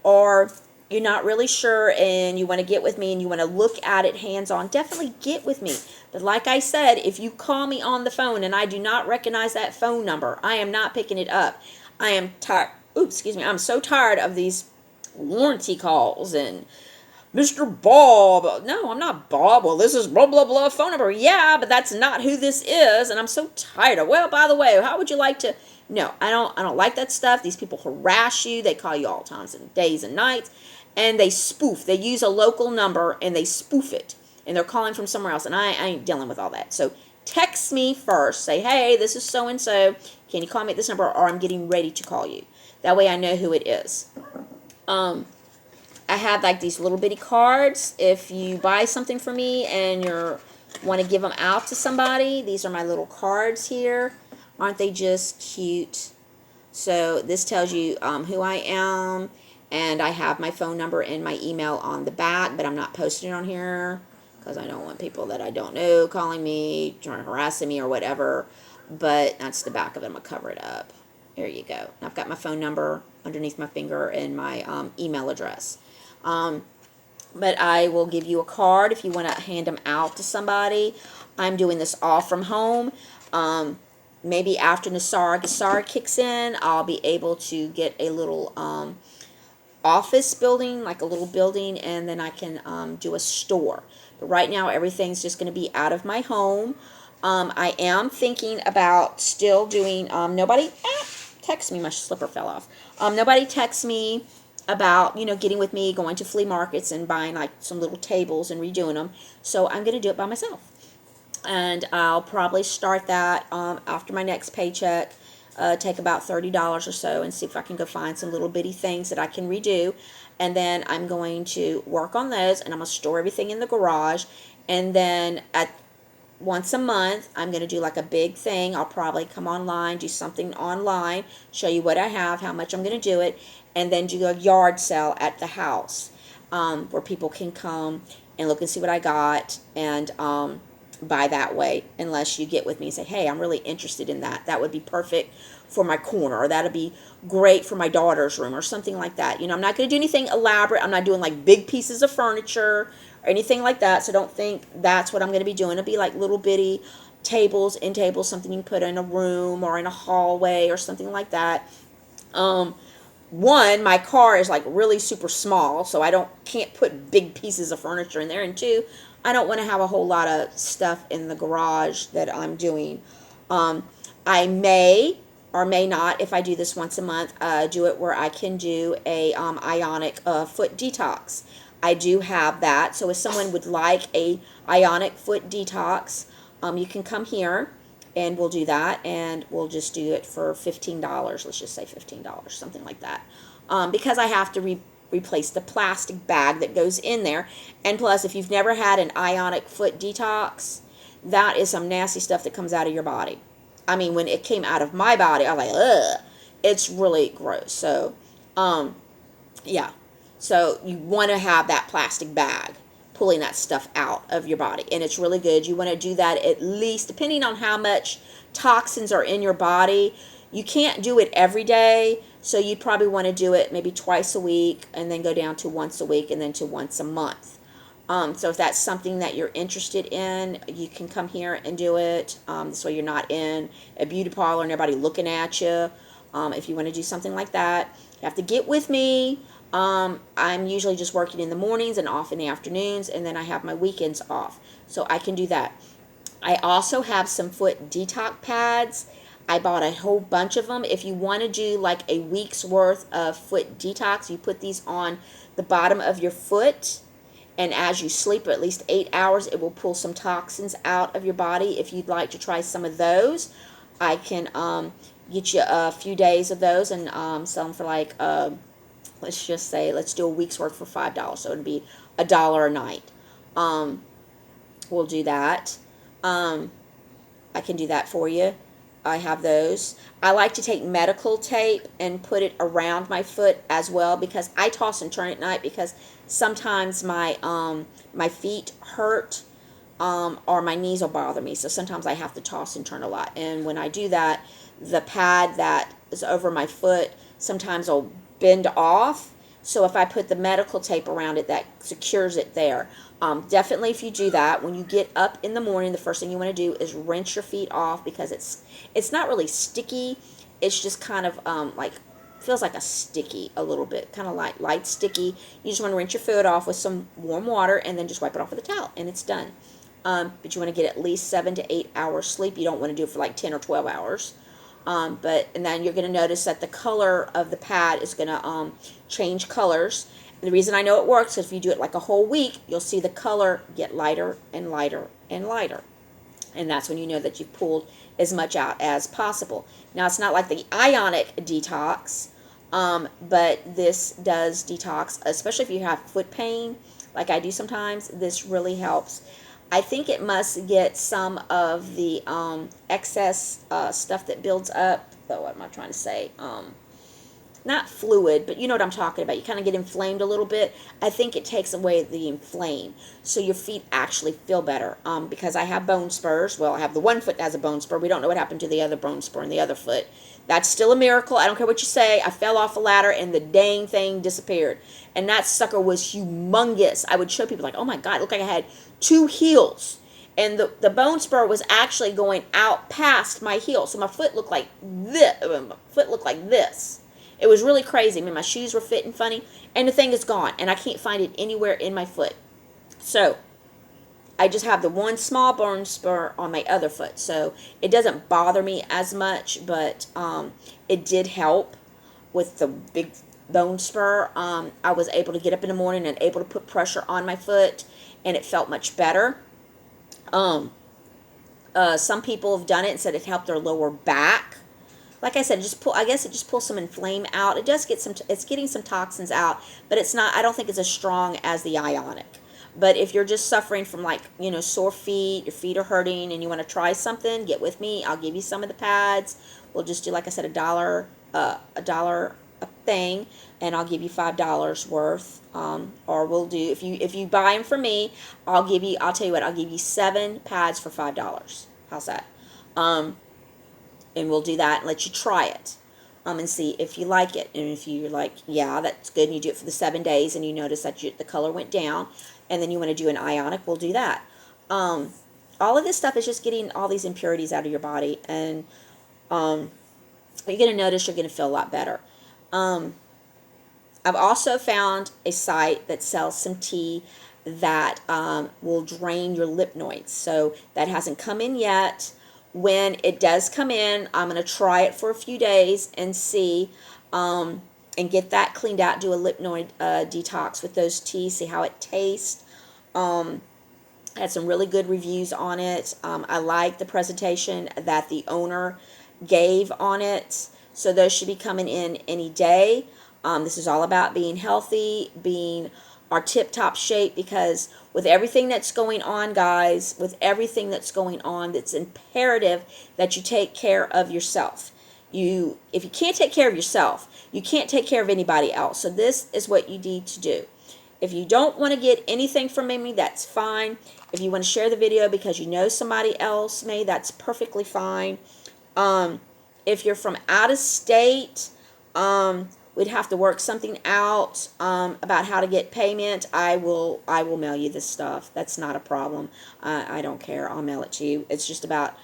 or you're not really sure and you want to get with me and you want to look at it hands-on, definitely get with me. But like I said, if you call me on the phone and I do not recognize that phone number, I am not picking it up. I am tired. Oops, excuse me. I'm so tired of these warranty calls and Mr. Bob. No, I'm not Bob. Well, this is blah, blah, blah phone number. Yeah, but that's not who this is. And I'm so tired of, well, by the way, how would you like to? No, I don't like that stuff. These people harass you. They call you all times and days and nights. And they spoof. They use a local number and they spoof it. And they're calling from somewhere else. And I ain't dealing with all that. So text me first. Say, hey, this is so-and-so. Can you call me at this number? Or I'm getting ready to call you. That way I know who it is. I have like these little bitty cards. If you buy something from me and you want to give them out to somebody, these are my little cards here. Aren't they just cute? So this tells you who I am, and I have my phone number and my email on the back, but I'm not posting it on here because I don't want people that I don't know calling me, trying to harass me or whatever. But that's the back of it. I'm going to cover it up. There you go. I've got my phone number underneath my finger and my email address. But I will give you a card if you want to hand them out to somebody. I'm doing this all from home. Maybe after Gasara kicks in, I'll be able to get a little office building, like a little building, and then I can do a store. But right now, everything's just going to be out of my home. I am thinking about still doing, nobody text me, my slipper fell off. Nobody texts me about, you know, getting with me, going to flea markets and buying like some little tables and redoing them. So I'm going to do it by myself. And I'll probably start that after my next paycheck, take about $30 or so and see if I can go find some little bitty things that I can redo. And then I'm going to work on those and I'm going to store everything in the garage. And then once a month, I'm going to do like a big thing. I'll probably come online, do something online, show you what I have, how much I'm going to do it, and then do a yard sale at the house where people can come and look and see what I got and buy that way, unless you get with me and say, hey, I'm really interested in that. That would be perfect for my corner, or that would be great for my daughter's room, or something like that. You know, I'm not going to do anything elaborate. I'm not doing like big pieces of furniture or anything like that, so don't think that's what I'm going to be doing. It'll be like little bitty tables, something you can put in a room or in a hallway or something like that. One, my car is like really super small, so I can't put big pieces of furniture in there. And two, I don't want to have a whole lot of stuff in the garage that I'm doing. I may or may not, if I do this once a month, do it where I can do a ionic foot detox. I do have that, so if someone would like a ionic foot detox, you can come here and we'll do that, and we'll just do it for $15. Let's just say $15, something like that, because I have to replace the plastic bag that goes in there. And plus, if you've never had an ionic foot detox, that is some nasty stuff that comes out of your body. I mean, when it came out of my body, I was like, ugh, it's really gross. So, yeah. So you want to have that plastic bag pulling that stuff out of your body, and it's really good. You want to do that at least, depending on how much toxins are in your body. You can't do it every day, so you'd probably want to do it maybe twice a week, and then go down to once a week, and then to once a month. So if that's something that you're interested in, you can come here and do it. This way you're not in a beauty parlor and everybody looking at you. If you want to do something like that, you have to get with me. I'm usually just working in the mornings and off in the afternoons, and then I have my weekends off, so I can do that. I also have some foot detox pads. I bought a whole bunch of them. If you want to do like a week's worth of foot detox, you put these on the bottom of your foot, and as you sleep for at least 8 hours, it will pull some toxins out of your body. If you'd like to try some of those, I can get you a few days of those and sell them for like, let's just say, let's do a week's worth for $5. So it would be $1 a night. We'll do that. I can do that for you. I have those. I like to take medical tape and put it around my foot as well, because I toss and turn at night, because sometimes my my feet hurt, or my knees will bother me. So sometimes I have to toss and turn a lot. And when I do that, the pad that is over my foot sometimes will bend off. So if I put the medical tape around it, that secures it there. Definitely, if you do that, when you get up in the morning, the first thing you want to do is rinse your feet off, because it's not really sticky. It's just kind of like, feels like a sticky a little bit, kind of light sticky. You just want to rinse your foot off with some warm water and then just wipe it off with a towel, and it's done. But you want to get at least 7 to 8 hours sleep. You don't want to do it for like 10 or 12 hours. And then you're going to notice that the color of the pad is going to change colors. And the reason I know it works is if you do it like a whole week, you'll see the color get lighter and lighter and lighter. And that's when you know that you've pulled as much out as possible. Now, it's not like the ionic detox, but this does detox, especially if you have foot pain, like I do sometimes. This really helps. I think it must get some of the excess stuff that builds up. Oh, what am I trying to say? Not fluid, but you know what I'm talking about. You kind of get inflamed a little bit. I think it takes away the inflame, so your feet actually feel better. Because I have bone spurs. Well, I have the one foot that has a bone spur. We don't know what happened to the other bone spur in the other foot. That's still a miracle. I don't care what you say. I fell off a ladder and the dang thing disappeared. And that sucker was humongous. I would show people like, oh my God, it looked like I had 2 heels. And the bone spur was actually going out past my heel. So my foot looked like this. My foot looked like this. It was really crazy. I mean, my shoes were fitting funny. And the thing is gone. And I can't find it anywhere in my foot. So I just have the one small bone spur on my other foot. So it doesn't bother me as much. But it did help with the big bone spur. I was able to get up in the morning and able to put pressure on my foot. And it felt much better. Some people have done it and said it helped their lower back. Like I said, I guess it just pulls some inflame out. It does get it's getting some toxins out, but it's not, I don't think it's as strong as the ionic. But if you're just suffering from like, sore feet, your feet are hurting, and you want to try something, get with me. I'll give you some of the pads. We'll just do, like I said, $1 a thing, and I'll give you $5 worth. Or we'll do, if you buy them from me, I'll tell you what, I'll give you 7 pads for $5. How's that? And we'll do that and let you try it, and see if you like it. And if you're like, yeah, that's good, and you do it for the 7 days, and you notice that the color went down, and then you want to do an ionic, we'll do that. All of this stuff is just getting all these impurities out of your body, and you're going to notice you're going to feel a lot better. I've also found a site that sells some tea that will drain your lymph nodes. So that hasn't come in yet. When it does come in, I'm going to try it for a few days and see, and get that cleaned out, do a lymph node detox with those teas, see how it tastes. Had some really good reviews on it. I like the presentation that the owner gave on it. So those should be coming in any day. This is all about being healthy, being our tip-top shape, because with everything that's going on, guys, with everything that's going on, it's imperative that you take care of yourself. If you can't take care of yourself, you can't take care of anybody else. So this is what you need to do. If you don't want to get anything from me, that's fine. If you want to share the video because you know somebody else may, that's perfectly fine. If you're from out of state, we'd have to work something out about how to get payment. I will mail you this stuff. That's not a problem. I don't care. I'll mail it to you. It's just about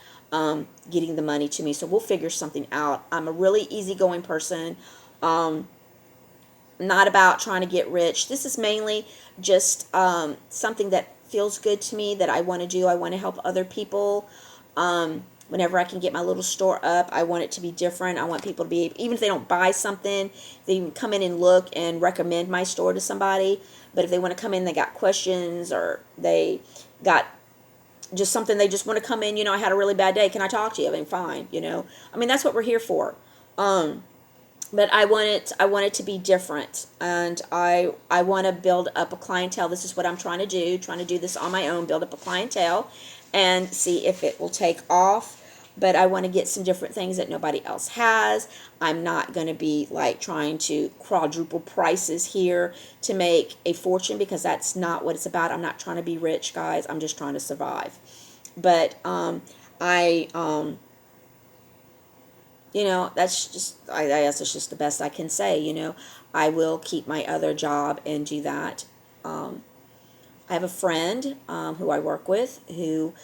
getting the money to me. So we'll figure something out. I'm a really easygoing person. Not about trying to get rich. This is mainly just something that feels good to me, that I want to do. I want to help other people. Whenever I can get my little store up, I want it to be different. I want people to be, even if they don't buy something, they can come in and look and recommend my store to somebody. But if they want to come in, they got questions, or they got just something, they just want to come in, I had a really bad day, can I talk to you? I mean, fine, I mean, that's what we're here for. But I want it to be different, and I want to build up a clientele. This is what I'm trying to do this on my own, build up a clientele and see if it will take off. But I want to get some different things that nobody else has. I'm not going to be like trying to quadruple prices here to make a fortune, because that's not what it's about. I'm not trying to be rich, guys. I'm just trying to survive. But I that's just, I guess it's just the best I can say. I will keep my other job and do that. I have a friend who I work with who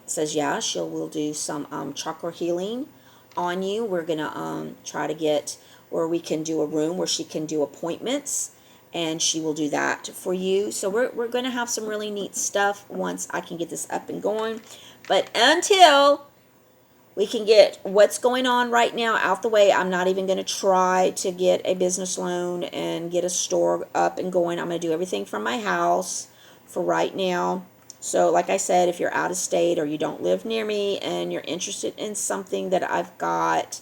says, yeah, will do some chakra healing on you. We're going to try to get where we can do a room where she can do appointments, and she will do that for you. So we're going to have some really neat stuff once I can get this up and going. But until we can get what's going on right now out the way, I'm not even going to try to get a business loan and get a store up and going. I'm going to do everything from my house for right now. So like I said, if you're out of state or you don't live near me and you're interested in something that I've got,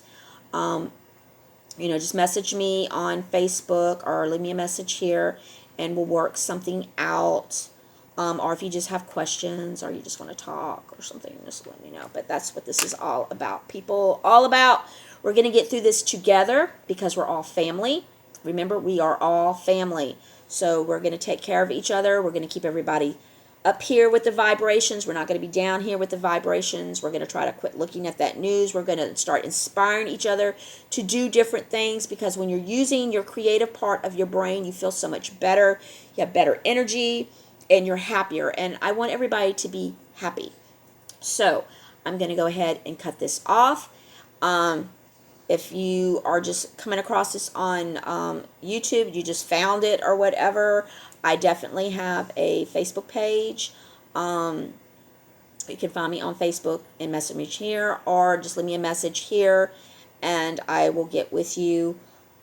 just message me on Facebook or leave me a message here, and we'll work something out. Or if you just have questions or you just want to talk or something, just let me know. But that's what this is all about, people. All about, we're going to get through this together because we're all family. Remember, we are all family. So we're going to take care of each other. We're going to keep everybody up here with the vibrations. We're not going to be down here with the vibrations. We're going to try to quit looking at that news. We're going to start inspiring each other to do different things, because when you're using your creative part of your brain, you feel so much better. You have better energy, and you're happier. And I want everybody to be happy. So I'm going to go ahead and cut this off. If you are just coming across this on YouTube, you just found it or whatever, I definitely have a Facebook page. You can find me on Facebook and message me here, or just leave me a message here and I will get with you.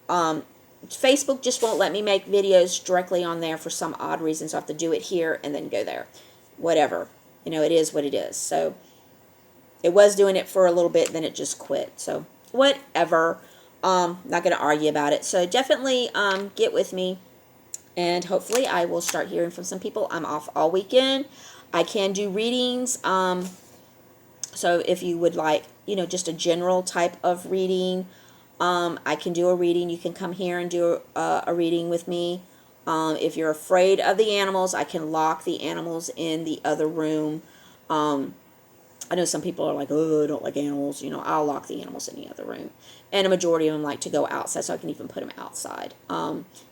Facebook just won't let me make videos directly on there for some odd reason, so I have to do it here and then go there. Whatever. It is what it is. So it was doing it for a little bit, then it just quit. So whatever. Not going to argue about it. So definitely get with me, and hopefully I will start hearing from some people. I'm off all weekend. I can do readings. So if you would like, just a general type of reading, I can do a reading. You can come here and do a reading with me. If you're afraid of the animals, I can lock the animals in the other room. I know some people are like, oh, I don't like animals. I'll lock the animals in the other room. And a majority of them like to go outside, so I can even put them outside.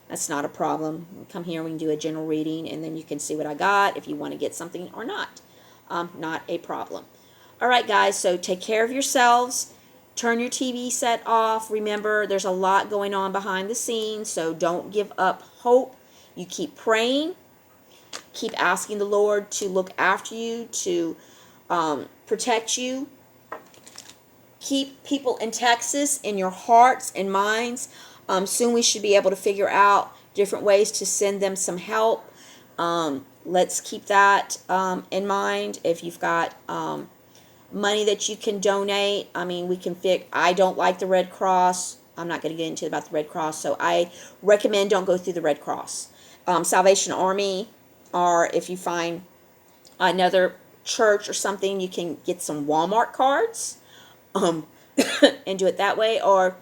That's not a problem. Come here, we can do a general reading, and then you can see what I got, if you want to get something or not. Not a problem. All right, guys, so take care of yourselves. Turn your TV set off. Remember, there's a lot going on behind the scenes, so don't give up hope. You keep praying. Keep asking the Lord to look after you, to protect you. Keep people in Texas in your hearts and minds. Soon we should be able to figure out different ways to send them some help. Let's keep that in mind. If you've got money that you can donate, we can fix. I don't like the Red Cross. I'm not going to get into about the Red Cross, so I recommend don't go through the Red Cross. Salvation Army, or if you find another church or something, you can get some Walmart cards and do it that way, or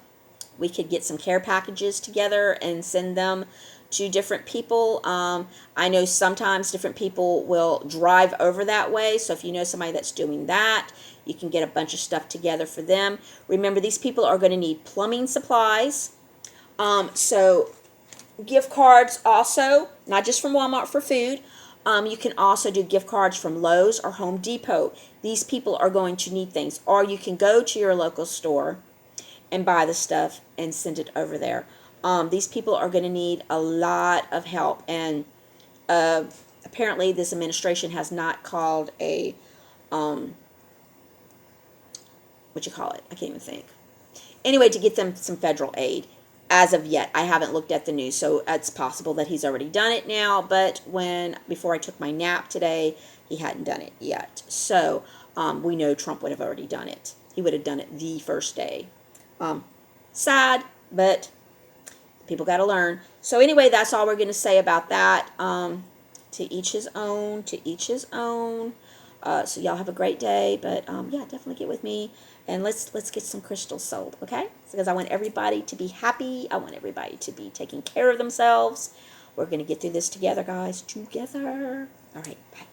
we could get some care packages together and send them to different people. I know sometimes different people will drive over that way, so if you know somebody that's doing that, you can get a bunch of stuff together for them. Remember, these people are going to need plumbing supplies. So gift cards also, not just from Walmart for food. You can also do gift cards from Lowe's or Home Depot. These people are going to need things. Or you can go to your local store and buy the stuff and send it over there. These people are going to need a lot of help. And apparently this administration has not called a what you call it. I can't even think. Anyway, to get them some federal aid. As of yet, I haven't looked at the news, so it's possible that he's already done it now. But before I took my nap today, he hadn't done it yet. So we know Trump would have already done it. He would have done it the first day. Sad, but people got to learn. So anyway, that's all we're going to say about that. To each his own. To each his own. So y'all have a great day. But yeah, definitely get with me. And let's get some crystals sold, okay? Because I want everybody to be happy. I want everybody to be taking care of themselves. We're going to get through this together, guys. Together. All right, bye.